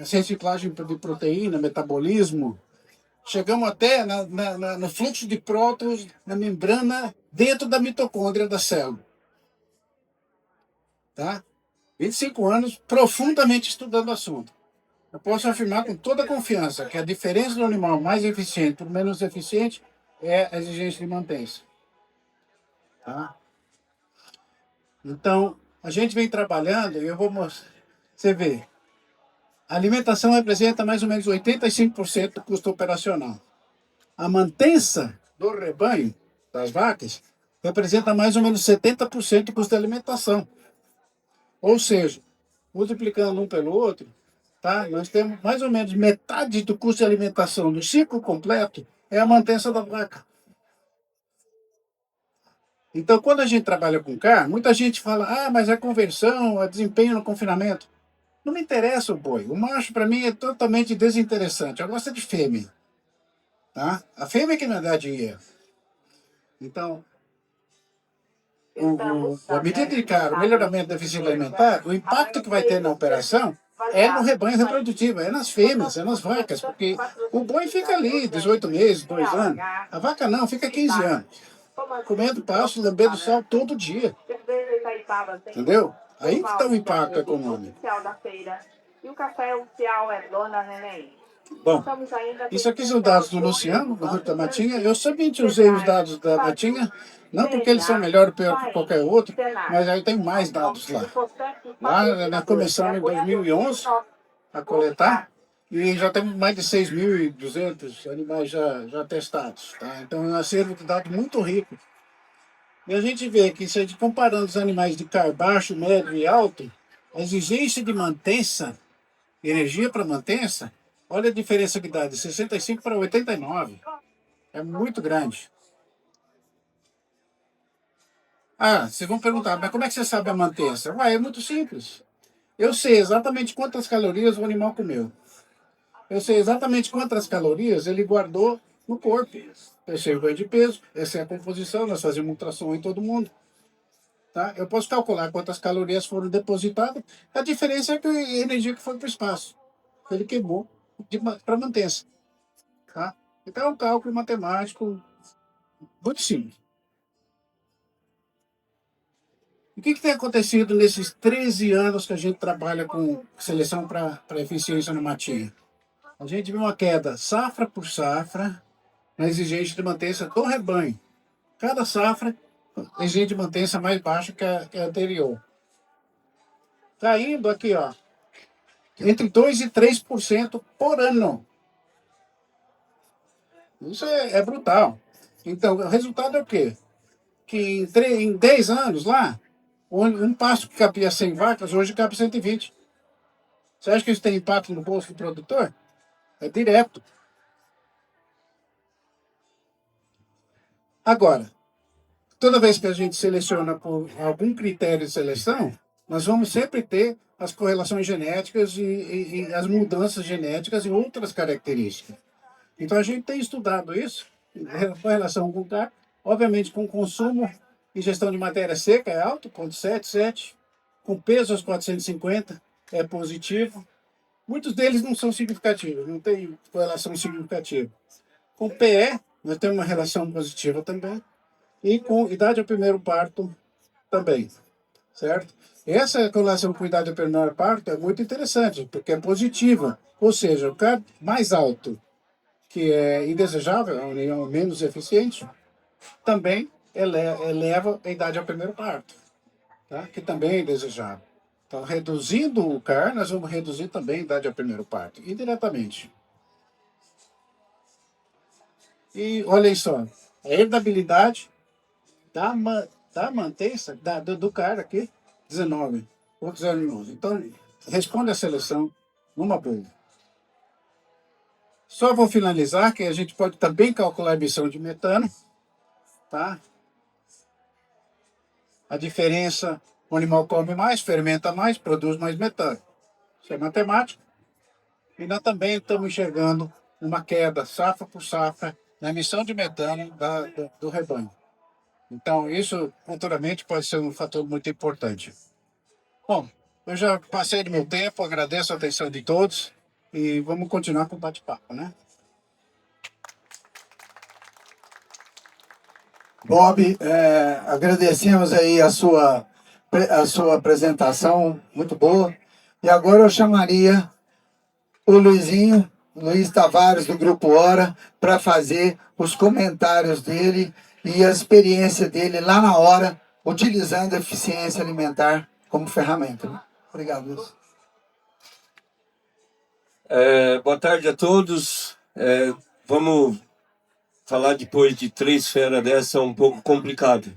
reciclagem de proteína, metabolismo. Chegamos até no fluxo de prótons na membrana dentro da mitocôndria da célula. Tá? 25 anos profundamente estudando o assunto. Eu posso afirmar com toda confiança que a diferença do animal mais eficiente para o menos eficiente é a exigência de mantença. Tá? Então, a gente vem trabalhando, e eu vou mostrar. Você vê, A alimentação representa mais ou menos 85% do custo operacional. A mantença do rebanho, das vacas, representa mais ou menos 70% do custo da alimentação. Ou seja, multiplicando um pelo outro, tá? Nós temos mais ou menos metade do custo de alimentação do ciclo completo é a mantença da vaca. Então, quando a gente trabalha com carne, muita gente fala, mas é conversão, é desempenho no confinamento. Não me interessa o boi. O macho, para mim, é totalmente desinteressante. Eu gosto de fêmea. Tá? A fêmea que me dá dinheiro. Então, a medida de caro, o melhoramento da eficiência alimentar, o impacto que vai ter na operação é no rebanho reprodutivo, é nas fêmeas, é nas vacas, porque o boi fica ali 18 meses, 2 anos. A vaca não, fica 15 anos. Comendo pasto, lambendo sal todo dia. Entendeu? Aí que está o impacto econômico. E o café oficial é Dona Neném. Bom, isso aqui são dados do Luciano, do Ruto da Matinha. Eu somente usei os dados da Matinha, não porque eles são melhor ou pior que qualquer outro, mas aí tem mais dados lá. Lá nós começamos em 2011 a coletar e já temos mais de 6.200 animais já testados. Tá? Então é um acervo de dados muito rico. E a gente vê que, se a gente comparando os animais de carne baixo, médio e alto, a exigência de mantença, energia para mantença, olha a diferença que dá, de 65 para 89. É muito grande. Vocês vão perguntar, mas como é que você sabe a mantença? É muito simples. Eu sei exatamente quantas calorias o animal comeu. Eu sei exatamente quantas calorias ele guardou no corpo. Eu sei o ganho de peso, essa é a composição, nós fazemos ultrassom em todo mundo. Tá? Eu posso calcular quantas calorias foram depositadas, a diferença é que a energia que foi para o espaço. Ele queimou para mantença. Tá? Então é um cálculo matemático muito simples. O que tem acontecido nesses 13 anos que a gente trabalha com seleção para eficiência no matinho? A gente viu uma queda safra por safra na exigência de mantença do rebanho. Cada safra, a exigência de mantença mais baixa que a anterior. Está indo aqui, entre 2% e 3% por ano. Isso é brutal. Então, o resultado é o quê? Que em 10 anos lá, um pasto que cabia 100 vacas, hoje cabe 120. Você acha que isso tem impacto no bolso do produtor? É direto. Agora, toda vez que a gente seleciona por algum critério de seleção, nós vamos sempre ter as correlações genéticas e as mudanças genéticas e outras características. Então, a gente tem estudado isso, com relação com o carne, obviamente com consumo e gestão de matéria seca é alto, 0,77, com peso aos 450 é positivo. Muitos deles não são significativos, não tem correlação significativa. Com PE, nós temos uma relação positiva também, e com idade ao primeiro parto também, certo? Essa correlação com idade ao primeiro parto é muito interessante, porque é positiva, ou seja, o cara mais alto, que é indesejável, é um menos eficiente, também eleva a idade ao primeiro parto, tá? Que também é indesejável. Então, reduzindo o CAR, nós vamos reduzir também a idade ao primeiro parto, indiretamente. E olha só, a herdabilidade da mantença do CAR aqui, 19,09. Então, responde a seleção numa boa. Só vou finalizar que a gente pode também calcular a emissão de metano, tá? A diferença, o animal come mais, fermenta mais, produz mais metano. Isso é matemática. E nós também estamos enxergando uma queda, safra por safra, na emissão de metano do rebanho. Então, isso, futuramente, pode ser um fator muito importante. Bom, eu já passei do meu tempo, agradeço a atenção de todos e vamos continuar com o bate-papo, né? Bob, agradecemos aí a sua apresentação, muito boa. E agora eu chamaria o Luiz Tavares, do Grupo Hora, para fazer os comentários dele e a experiência dele lá na hora, utilizando a eficiência alimentar como ferramenta. Obrigado, Luiz. Boa tarde a todos. Vamos falar depois de 3 feras dessa um pouco complicado,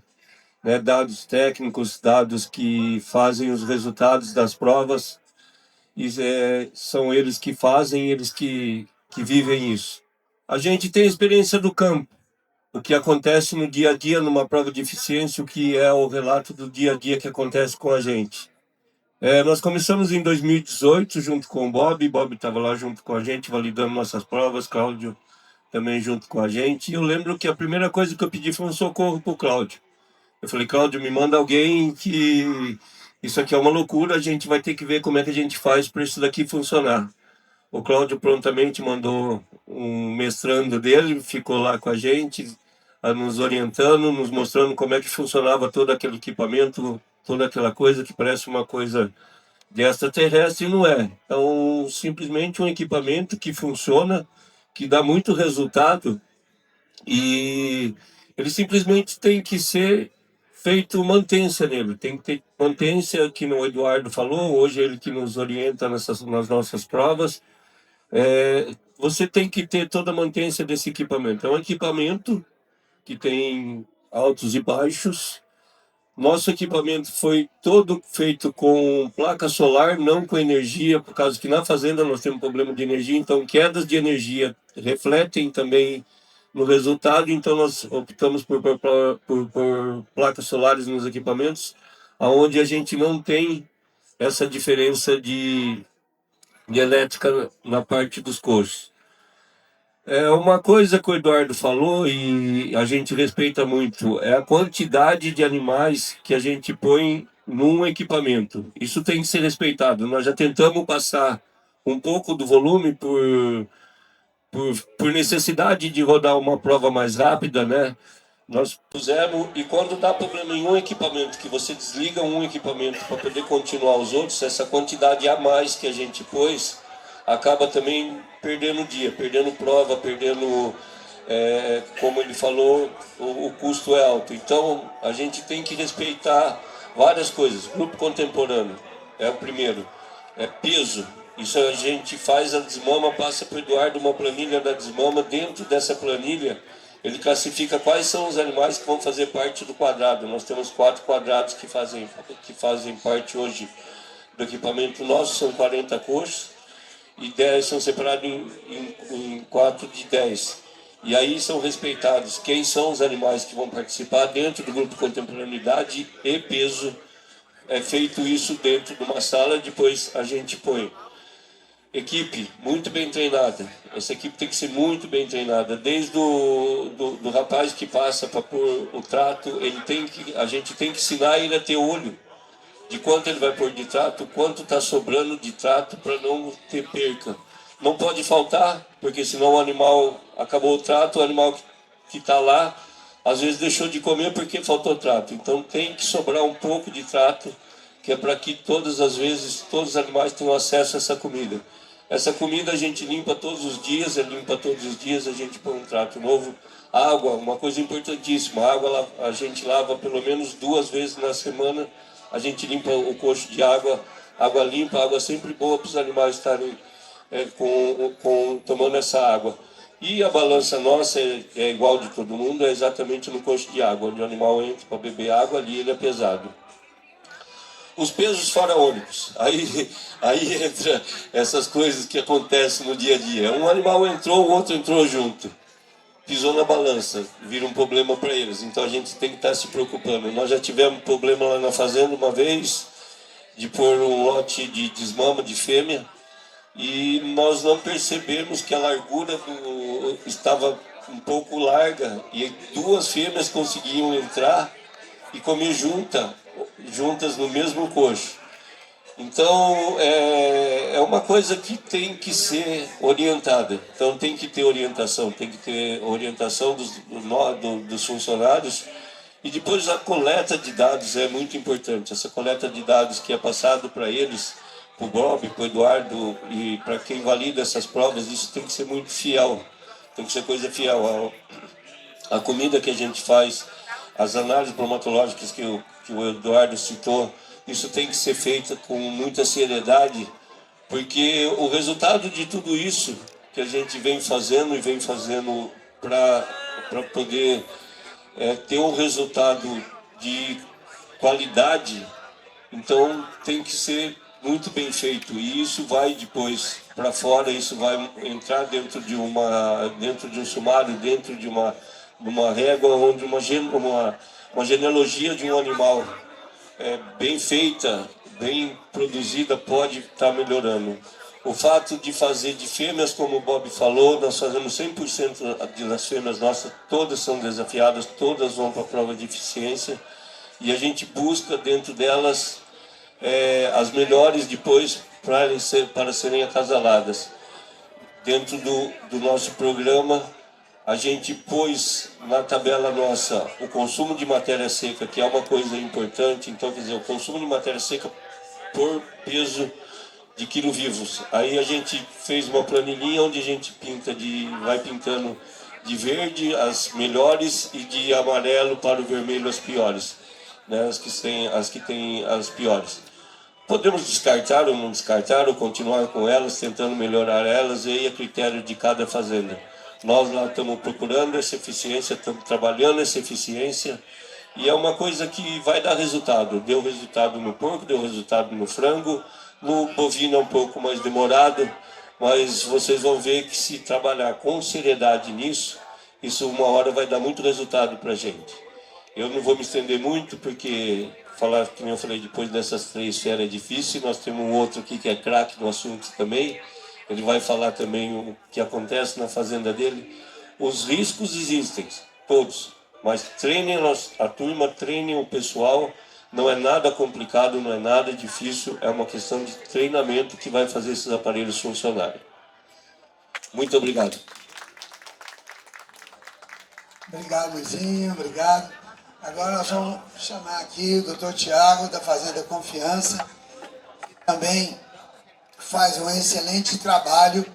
né? Dados técnicos, dados que fazem os resultados das provas, e são eles que fazem, eles que vivem isso. A gente tem experiência do campo, o que acontece no dia a dia numa prova de eficiência, o que é o relato do dia a dia que acontece com a gente. Nós começamos em 2018 junto com o Bob. Bob estava lá junto com a gente, validando nossas provas. Cláudio também junto com a gente. E eu lembro que a primeira coisa que eu pedi foi um socorro para o Cláudio. Eu falei, Cláudio, me manda alguém que isso aqui é uma loucura, a gente vai ter que ver como é que a gente faz para isso daqui funcionar. O Cláudio prontamente mandou um mestrando dele, ficou lá com a gente, nos orientando, nos mostrando como é que funcionava todo aquele equipamento, toda aquela coisa que parece uma coisa de extraterrestre, não é. Então, simplesmente um equipamento que funciona, que dá muito resultado, e ele simplesmente tem que ser feito mantência nele. Tem que ter mantência, que o Eduardo falou, hoje ele que nos orienta nas nossas provas. Você tem que ter toda a mantência desse equipamento. É um equipamento que tem altos e baixos. Nosso equipamento foi todo feito com placa solar, não com energia, por causa que na fazenda nós temos problema de energia, então quedas de energia refletem também no resultado, então nós optamos por placas solares nos equipamentos, onde a gente não tem essa diferença de elétrica na parte dos coxos. Uma coisa que o Eduardo falou e a gente respeita muito é a quantidade de animais que a gente põe num equipamento. Isso tem que ser respeitado. Nós já tentamos passar um pouco do volume por necessidade de rodar uma prova mais rápida, né? Nós pusemos, e quando dá problema em um equipamento, que você desliga um equipamento para poder continuar os outros, essa quantidade a mais que a gente pôs acaba também perdendo dia, perdendo prova, perdendo, como ele falou, o custo é alto. Então a gente tem que respeitar várias coisas. Grupo contemporâneo é o primeiro. Peso. Isso a gente faz a desmama, passa para o Eduardo uma planilha da desmama. Dentro dessa planilha, ele classifica quais são os animais que vão fazer parte do quadrado. Nós temos 4 quadrados que fazem parte hoje do equipamento nosso, são 40 coxos, e 10 são separados em 4 de 10. E aí são respeitados quem são os animais que vão participar dentro do grupo contemporaneidade e peso. É feito isso dentro de uma sala, depois a gente põe. Equipe muito bem treinada. Essa equipe tem que ser muito bem treinada. Desde do rapaz que passa para pôr o trato, a gente tem que ensinar ele a ter olho de quanto ele vai pôr de trato, quanto está sobrando de trato para não ter perca. Não pode faltar, porque senão o animal acabou o trato, o animal que está lá, às vezes deixou de comer porque faltou trato. Então tem que sobrar um pouco de trato, que é para que todas as vezes todos os animais tenham acesso a essa comida. Essa comida a gente limpa todos os dias, a gente põe um trato novo. Água, uma coisa importantíssima, a água a gente lava pelo menos 2 vezes na semana, a gente limpa o coxo de água, água limpa, água sempre boa para os animais estarem tomando essa água. E a balança nossa é igual de todo mundo, é exatamente no coxo de água, onde o animal entra para beber água, ali ele é pesado. Os pesos faraônicos, aí entra essas coisas que acontecem no dia a dia. Um animal entrou, o outro entrou junto, pisou na balança, vira um problema para eles. Então a gente tem que estar se preocupando. Nós já tivemos problema lá na fazenda uma vez, de pôr um lote de desmama de fêmea, e nós não percebemos que a largura estava um pouco larga, e 2 fêmeas conseguiam entrar e comer juntas no mesmo coxo. Então é uma coisa que tem que ser orientada. Então tem que ter orientação dos funcionários. E depois a coleta de dados é muito importante. Essa coleta de dados que é passado para eles, para o Bob, para o Eduardo e para quem valida essas provas, isso tem que ser muito fiel. Tem que ser coisa fiel. A comida que a gente faz, as análises bromatológicas que o Eduardo citou, isso tem que ser feito com muita seriedade, Porque o resultado de tudo isso que a gente vem fazendo e vem fazendo para poder ter um resultado de qualidade, então tem que ser muito bem feito. E isso vai depois para fora, isso vai entrar dentro de um sumário, dentro de uma régua, onde uma genealogia de um animal bem feita, bem produzida, pode estar melhorando. O fato de fazer de fêmeas, como o Bob falou, nós fazemos 100% das fêmeas nossas, todas são desafiadas, todas vão para a prova de eficiência, e a gente busca dentro delas as melhores depois para serem acasaladas. Dentro do nosso programa, a gente pôs na tabela nossa o consumo de matéria seca, que é uma coisa importante. Então, quer dizer, o consumo de matéria seca por peso de quilo vivos. Aí a gente fez uma planilhinha onde a gente vai pintando de verde as melhores e de amarelo para o vermelho as piores, né? As que têm as piores. Podemos descartar ou não descartar, ou continuar com elas, tentando melhorar elas, e aí é critério de cada fazenda. Nós lá estamos procurando essa eficiência, estamos trabalhando essa eficiência, e é uma coisa que vai dar resultado. Deu resultado no porco, deu resultado no frango, no bovino é um pouco mais demorado, mas vocês vão ver que se trabalhar com seriedade nisso, isso uma hora vai dar muito resultado para a gente. Eu não vou me estender muito, porque falar, como eu falei, depois dessas 3 feras é difícil. Nós temos um outro aqui que é craque no assunto também. Ele vai falar também o que acontece na fazenda dele. Os riscos existem, todos. Mas treinem a turma, treinem o pessoal. Não é nada complicado, não é nada difícil. É uma questão de treinamento que vai fazer esses aparelhos funcionarem. Muito obrigado. Obrigado, Luizinho, obrigado. Agora nós vamos chamar aqui o Dr. Tiago, da Fazenda Confiança, que também faz um excelente trabalho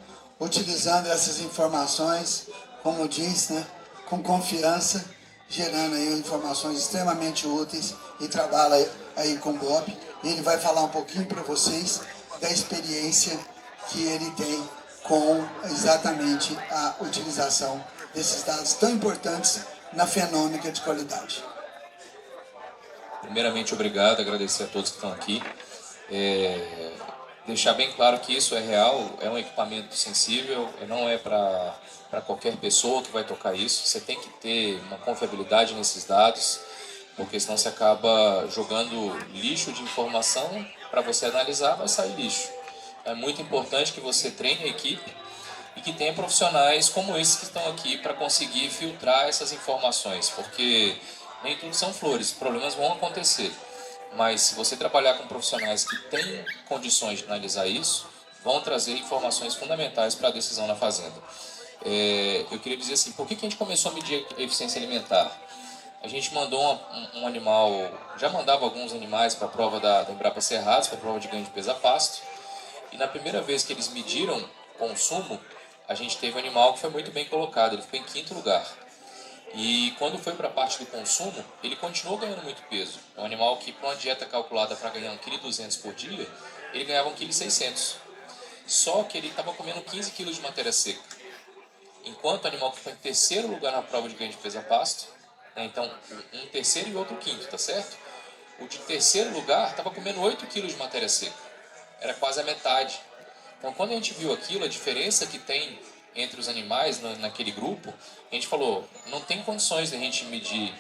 utilizando essas informações, como diz, né, com confiança, gerando aí informações extremamente úteis, e trabalha aí com o Bob. E ele vai falar um pouquinho para vocês da experiência que ele tem com exatamente a utilização desses dados tão importantes na fenômica de qualidade. Primeiramente, obrigado, agradecer a todos que estão aqui. Deixar bem claro que isso é real, é um equipamento sensível, não é para qualquer pessoa que vai tocar isso. Você tem que ter uma confiabilidade nesses dados, porque senão você acaba jogando lixo de informação, para você analisar vai sair lixo. É muito importante que você treine a equipe e que tenha profissionais como esses que estão aqui para conseguir filtrar essas informações, porque nem tudo são flores, problemas vão acontecer. Mas se você trabalhar com profissionais que têm condições de analisar isso, vão trazer informações fundamentais para a decisão na fazenda. Eu queria dizer assim, por que a gente começou a medir a eficiência alimentar? A gente mandou um animal, já mandava alguns animais para a prova da Embrapa Cerrados, para a prova de ganho de peso a pasto, e na primeira vez que eles mediram consumo, a gente teve um animal que foi muito bem colocado, ele ficou em 5º lugar. E quando foi para a parte do consumo, ele continuou ganhando muito peso. É um animal que, para uma dieta calculada para ganhar 1,2 kg por dia, ele ganhava 1,6 kg. Só que ele estava comendo 15 kg de matéria seca. Enquanto o animal que ficou em 3º lugar na prova de ganho de peso a pasto, né, então um 3º e outro 5º, tá certo? O de 3º lugar estava comendo 8 kg de matéria seca. Era quase a metade. Então, quando a gente viu aquilo, a diferença que tem entre os animais naquele grupo, a gente falou, não tem condições de a gente medir,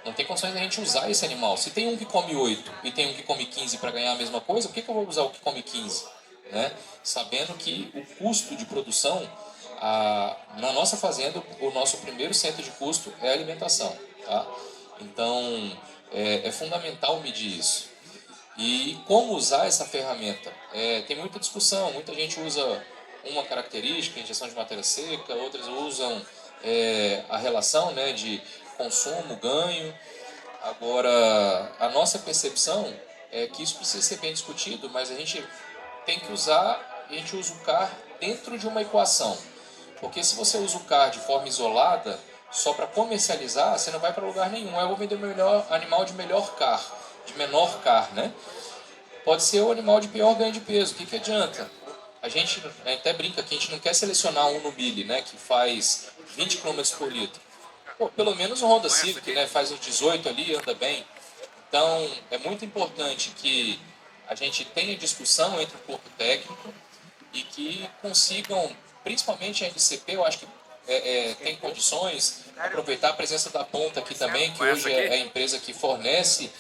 não tem condições de a gente usar esse animal. Se tem um que come 8 e tem um que come 15 para ganhar a mesma coisa, por que eu vou usar o que come 15? Né? Sabendo que o custo de produção, na nossa fazenda, o nosso primeiro centro de custo é a alimentação. Tá? Então, é fundamental medir isso. E como usar essa ferramenta? Tem muita discussão, muita gente usa uma característica, injeção de matéria seca, outras usam a relação, né, de consumo, ganho. Agora, a nossa percepção é que isso precisa ser bem discutido, mas a gente tem que usar, a gente usa o CAR dentro de uma equação. Porque se você usa o CAR de forma isolada, só para comercializar, você não vai para lugar nenhum. Eu vou vender o melhor animal de melhor CAR, de menor CAR, né? pode ser o animal de pior ganho de peso. O que adianta? A gente até brinca que a gente não quer selecionar um no Mille, né, que faz 20 km por litro. Pô, pelo menos um Honda Civic, né, faz uns 18 ali, anda bem. Então, é muito importante que a gente tenha discussão entre o corpo técnico e que consigam, principalmente a NCP, eu acho que tem condições, aproveitar a presença da Ponta aqui também, que hoje é a empresa que fornece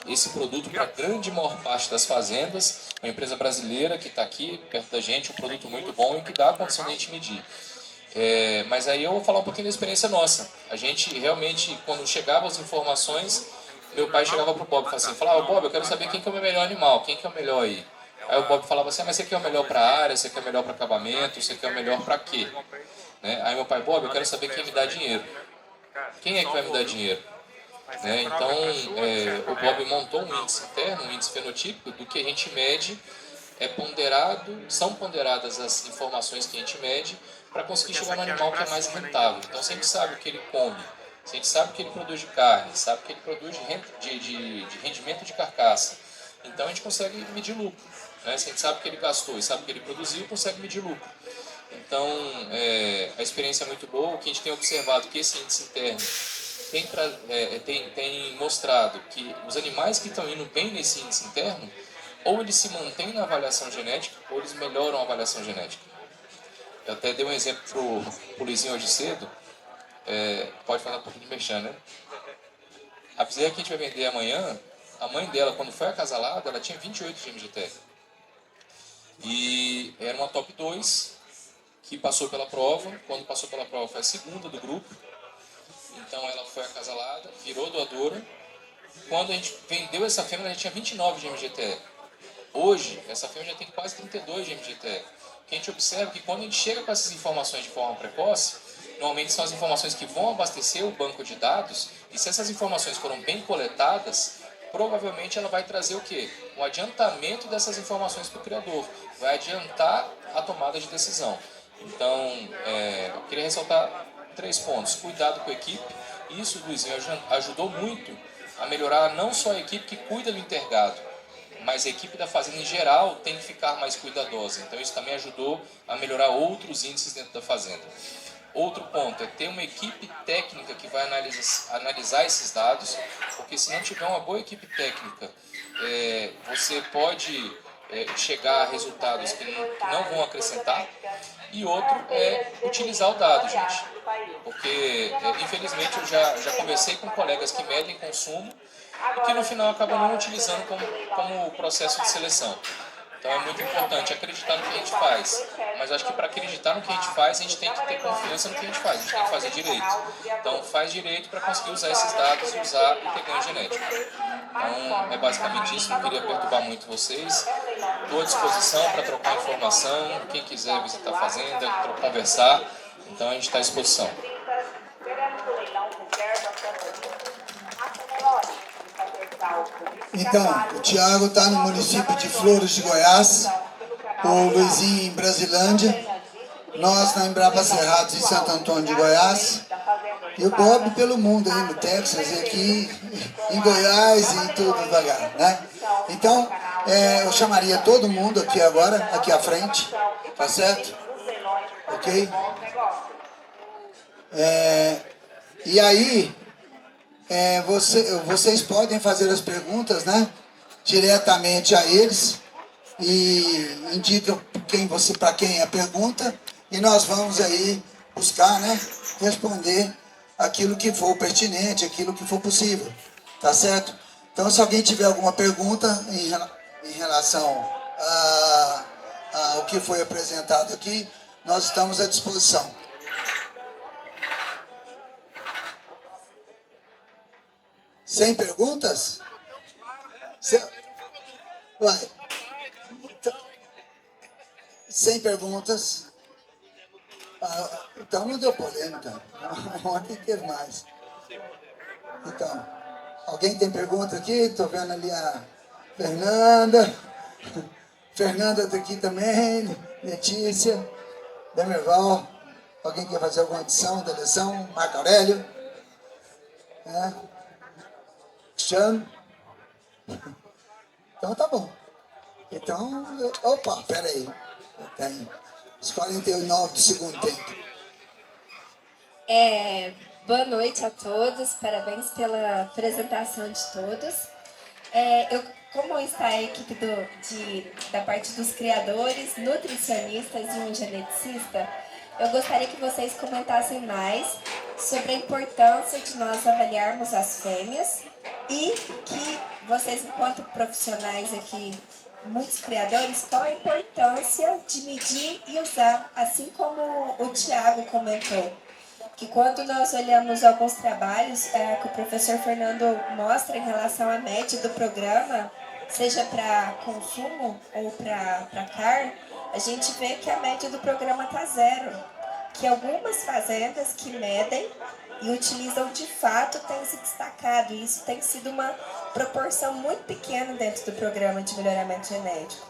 esse produto para a grande maior parte das fazendas, uma empresa brasileira que está aqui perto da gente, um produto muito bom e que dá a condição de a gente medir. Mas aí eu vou falar um pouquinho da experiência nossa. A gente realmente, quando chegavam as informações, meu pai chegava pro Bob e falava, Bob, eu quero saber quem que é o meu melhor animal, quem que é o melhor aí. Aí o Bob falava assim, mas você quer o melhor para a área, você quer o melhor para acabamento, você quer o melhor para quê? Né? Aí meu pai, Bob, eu quero saber quem me dá dinheiro. Quem é que vai me dar dinheiro? Né? Então, o Bob montou um índice interno, um índice fenotípico, do que a gente mede, são ponderadas as informações que a gente mede para conseguir chegar no animal que é mais rentável. Então, se a gente sabe o que ele come, se a gente sabe o que ele produz de carne, sabe o que ele produz de rendimento de carcaça, então a gente consegue medir lucro. Né? Se a gente sabe o que ele gastou e sabe o que ele produziu, consegue medir lucro. Então, a experiência é muito boa. O que a gente tem observado que esse índice interno tem mostrado que os animais que estão indo bem nesse índice interno, ou eles se mantêm na avaliação genética, ou eles melhoram a avaliação genética. Eu até dei um exemplo pro Luizinho hoje cedo, pode falar um pouquinho de merchan, né? A bezerra que a gente vai vender amanhã, a mãe dela, quando foi acasalada, ela tinha 28 de MGT. E era uma top 2, que passou pela prova. Quando passou pela prova, foi a segunda do grupo. Então ela foi acasalada, virou doadora. Quando a gente vendeu essa fêmea, ela já tinha 29 de MGT. Hoje, essa fêmea já tem quase 32 de MGT. O que a gente observa é que quando a gente chega com essas informações de forma precoce, normalmente são as informações que vão abastecer o banco de dados, e se essas informações foram bem coletadas, provavelmente ela vai trazer o quê? Um adiantamento dessas informações para o criador, vai adiantar a tomada de decisão. Então, eu queria ressaltar 3 pontos. Cuidado com a equipe. Isso, Luizinho, ajudou muito a melhorar não só a equipe que cuida do intergado, mas a equipe da fazenda em geral tem que ficar mais cuidadosa. Então isso também ajudou a melhorar outros índices dentro da fazenda. Outro ponto é ter uma equipe técnica que vai analisar esses dados, porque se não tiver uma boa equipe técnica, você pode chegar a resultados que não vão acrescentar. E outro é utilizar o dado, gente. Porque, infelizmente, eu já conversei com colegas que medem consumo e que no final acabam não utilizando como processo de seleção. Então é muito importante acreditar no que a gente faz. Mas acho que para acreditar no que a gente faz, a gente tem que ter confiança no que a gente faz. A gente tem que fazer direito. Então faz direito para conseguir usar esses dados e usar e ter ganho genético. Então é basicamente isso. Não queria perturbar muito vocês. Estou à disposição para trocar informação. Quem quiser visitar a fazenda, conversar. Então a gente está à disposição. Então, o Thiago está no município de Flores de Goiás, o Luizinho em Brasilândia, nós na Embrapa Cerrados em Santo Antônio de Goiás, e o Bob pelo mundo aí no Texas, e aqui em Goiás e tudo devagar, né? Então, eu chamaria todo mundo aqui agora, aqui à frente, tá certo? Ok? E aí, vocês podem fazer as perguntas, né, diretamente a eles e indicam para quem é a pergunta e nós vamos aí buscar, né, responder aquilo que for pertinente, aquilo que for possível, tá certo? Então, se alguém tiver alguma pergunta em relação ao que foi apresentado aqui, nós estamos à disposição. Sem perguntas? Vai. Sem perguntas? Então não deu polêmica. Ontem teve mais. Então, alguém tem pergunta aqui? Estou vendo ali a Fernanda. Fernanda está aqui também. Letícia. Demerval. Alguém quer fazer alguma adição, deleção? Marco Aurélio. Cristiano. Então tá bom. Então, opa, peraí. Tem os 49 do segundo tempo. Boa noite a todos, parabéns pela apresentação de todos. Como está a equipe da parte dos criadores, nutricionistas e um geneticista, eu gostaria que vocês comentassem mais sobre a importância de nós avaliarmos as fêmeas e que vocês, enquanto profissionais aqui, muitos criadores, qual a importância de medir e usar, assim como o Thiago comentou, que quando nós olhamos alguns trabalhos que o professor Fernando mostra em relação à média do programa, seja para consumo ou para CAR, a gente vê que a média do programa está zero. Que algumas fazendas que medem e utilizam de fato têm se destacado. E isso tem sido uma proporção muito pequena dentro do programa de melhoramento genético.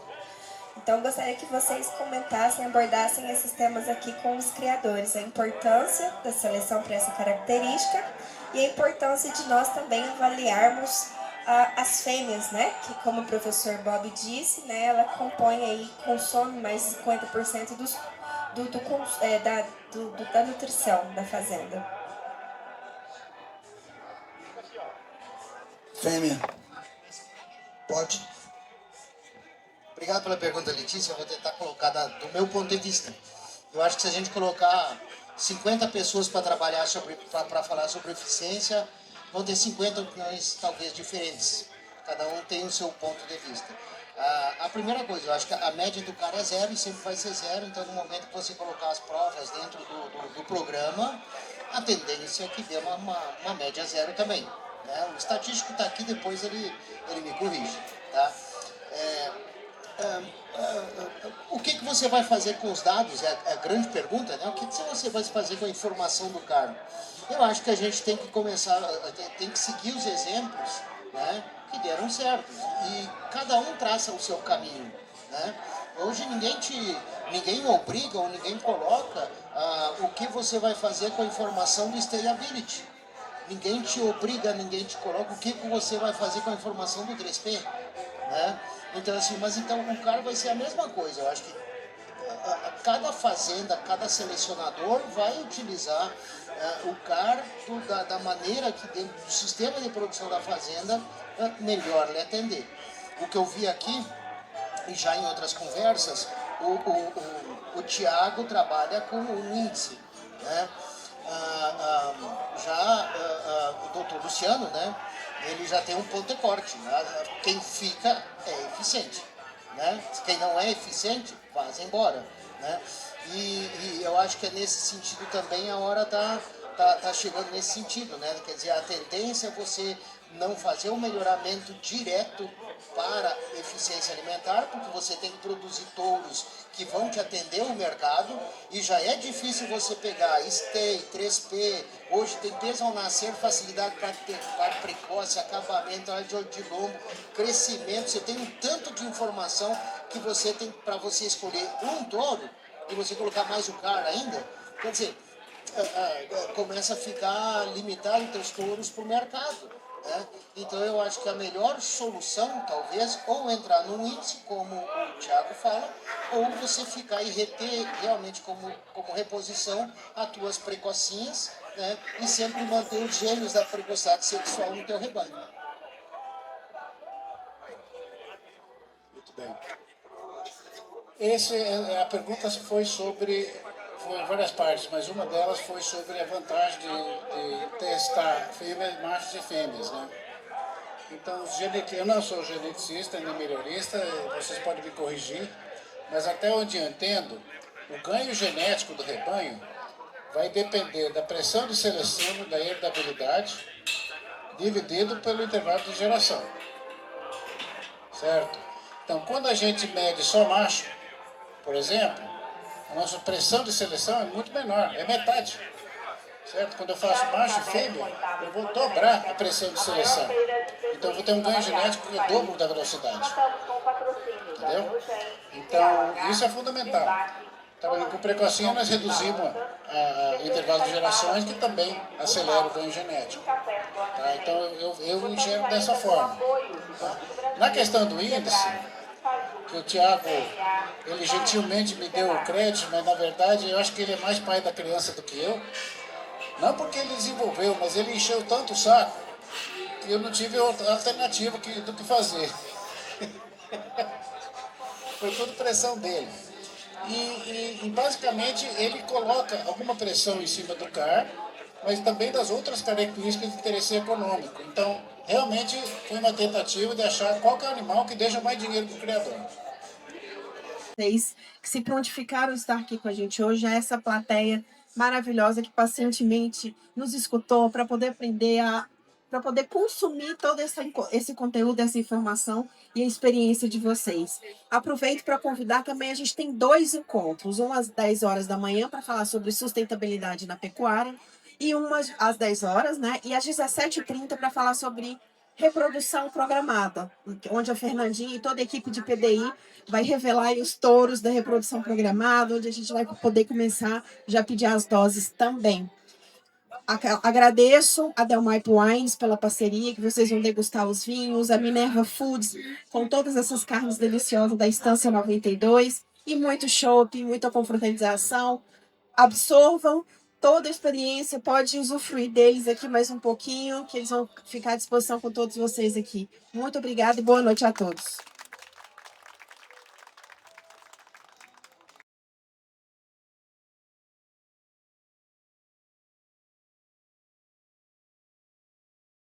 Então, gostaria que vocês comentassem, abordassem esses temas aqui com os criadores. A importância da seleção para essa característica e a importância de nós também avaliarmos as fêmeas, né? Que, como o professor Bob disse, né, ela compõe aí, consome mais de 50% da nutrição da fazenda. Fêmea. Pode? Obrigado pela pergunta, Letícia. Eu vou tentar colocar do meu ponto de vista. Eu acho que se a gente colocar 50 pessoas para trabalhar para falar sobre eficiência, vão ter 50 opiniões talvez diferentes. Cada um tem o seu ponto de vista. A primeira coisa, eu acho que a média do cara é zero e sempre vai ser zero. Então, no momento que você colocar as provas dentro do programa, a tendência é que dê uma média zero também. Né? O estatístico está aqui, depois ele me corrige. Tá? O que você vai fazer com os dados? É a grande pergunta, né? O que você vai fazer com a informação do cara? Eu acho que a gente tem que tem que seguir os exemplos, né, que deram certo. E cada um traça o seu caminho, né? Hoje ninguém obriga ou ninguém coloca o que você vai fazer com a informação do stayability. Ninguém te obriga, ninguém te coloca o que você vai fazer com a informação do 3P, né? Então, assim, mas então o cara vai ser a mesma coisa. Eu acho que cada fazenda, cada selecionador vai utilizar o CAR da maneira que dentro do sistema de produção da fazenda melhor lhe atender. O que eu vi aqui, e já em outras conversas, o Thiago trabalha com um índice, né? O doutor Luciano, né? Ele já tem um ponto de corte. Né? Quem fica é eficiente. Né? Quem não é eficiente, vaza embora. Né? E eu acho que é nesse sentido também a hora tá chegando nesse sentido. Né? Quer dizer, a tendência é você não fazer um melhoramento direto para eficiência alimentar, porque você tem que produzir touros que vão te atender o mercado, e já é difícil você pegar STEI, 3P, hoje tem peso ao nascer, facilidade para precoce, acabamento, de lombo, crescimento, você tem um tanto de informação que você tem para você escolher um touro, e você colocar mais o CAR ainda, quer dizer, começa a ficar limitado os teus touros para o mercado. Né? Então eu acho que a melhor solução, talvez, ou entrar num índice, como o Thiago fala, ou você ficar e reter realmente como reposição as tuas precocinhas, né? E sempre manter os gênios da precocidade sexual no teu rebanho. Muito bem. A pergunta foi sobre várias partes, mas uma delas foi sobre a vantagem de testar fêmeas, machos e fêmeas, né? Então, eu não sou geneticista nem melhorista, vocês podem me corrigir, mas até onde eu entendo, o ganho genético do rebanho vai depender da pressão de seleção, da heredabilidade, dividido pelo intervalo de geração. Certo? Então, quando a gente mede só macho, por exemplo, a nossa pressão de seleção é muito menor, é metade. Certo? Quando eu faço macho e fêmea, eu vou dobrar a pressão de seleção. Então eu vou ter um ganho genético que é o dobro da velocidade. Entendeu? Então, isso é fundamental. Trabalhando com precocinha, nós reduzimos o intervalo de gerações, que também acelera o ganho genético. Tá? Então eu enxergo dessa forma. Na questão do índice, que o Tiago, ele gentilmente me deu o crédito, mas na verdade eu acho que ele é mais pai da criança do que eu. Não porque ele desenvolveu, mas ele encheu tanto o saco que eu não tive outra alternativa do que fazer. Foi tudo pressão dele. E basicamente ele coloca alguma pressão em cima do CAR, mas também das outras características de interesse econômico. Então, realmente foi uma tentativa de achar qual que é o animal que deixa mais dinheiro para o criador. Vocês que se prontificaram a estar aqui com a gente hoje, a essa plateia maravilhosa que pacientemente nos escutou para poder aprender para poder consumir todo esse conteúdo, essa informação e a experiência de vocês. Aproveito para convidar também, a gente tem 2 encontros, um às 10 horas da manhã para falar sobre sustentabilidade na pecuária e uma às 10 horas, né? E às 17h30 para falar sobre reprodução programada, onde a Fernandinha e toda a equipe de PDI vai revelar aí os touros da reprodução programada, onde a gente vai poder começar já a pedir as doses também. Agradeço a Delmaipo Wines pela parceria, que vocês vão degustar os vinhos, a Minerva Foods com todas essas carnes deliciosas da Estância 92 e muito shopping, muita confraternização. Absorvam toda a experiência, pode usufruir deles aqui mais um pouquinho, que eles vão ficar à disposição com todos vocês aqui. Muito obrigada e boa noite a todos.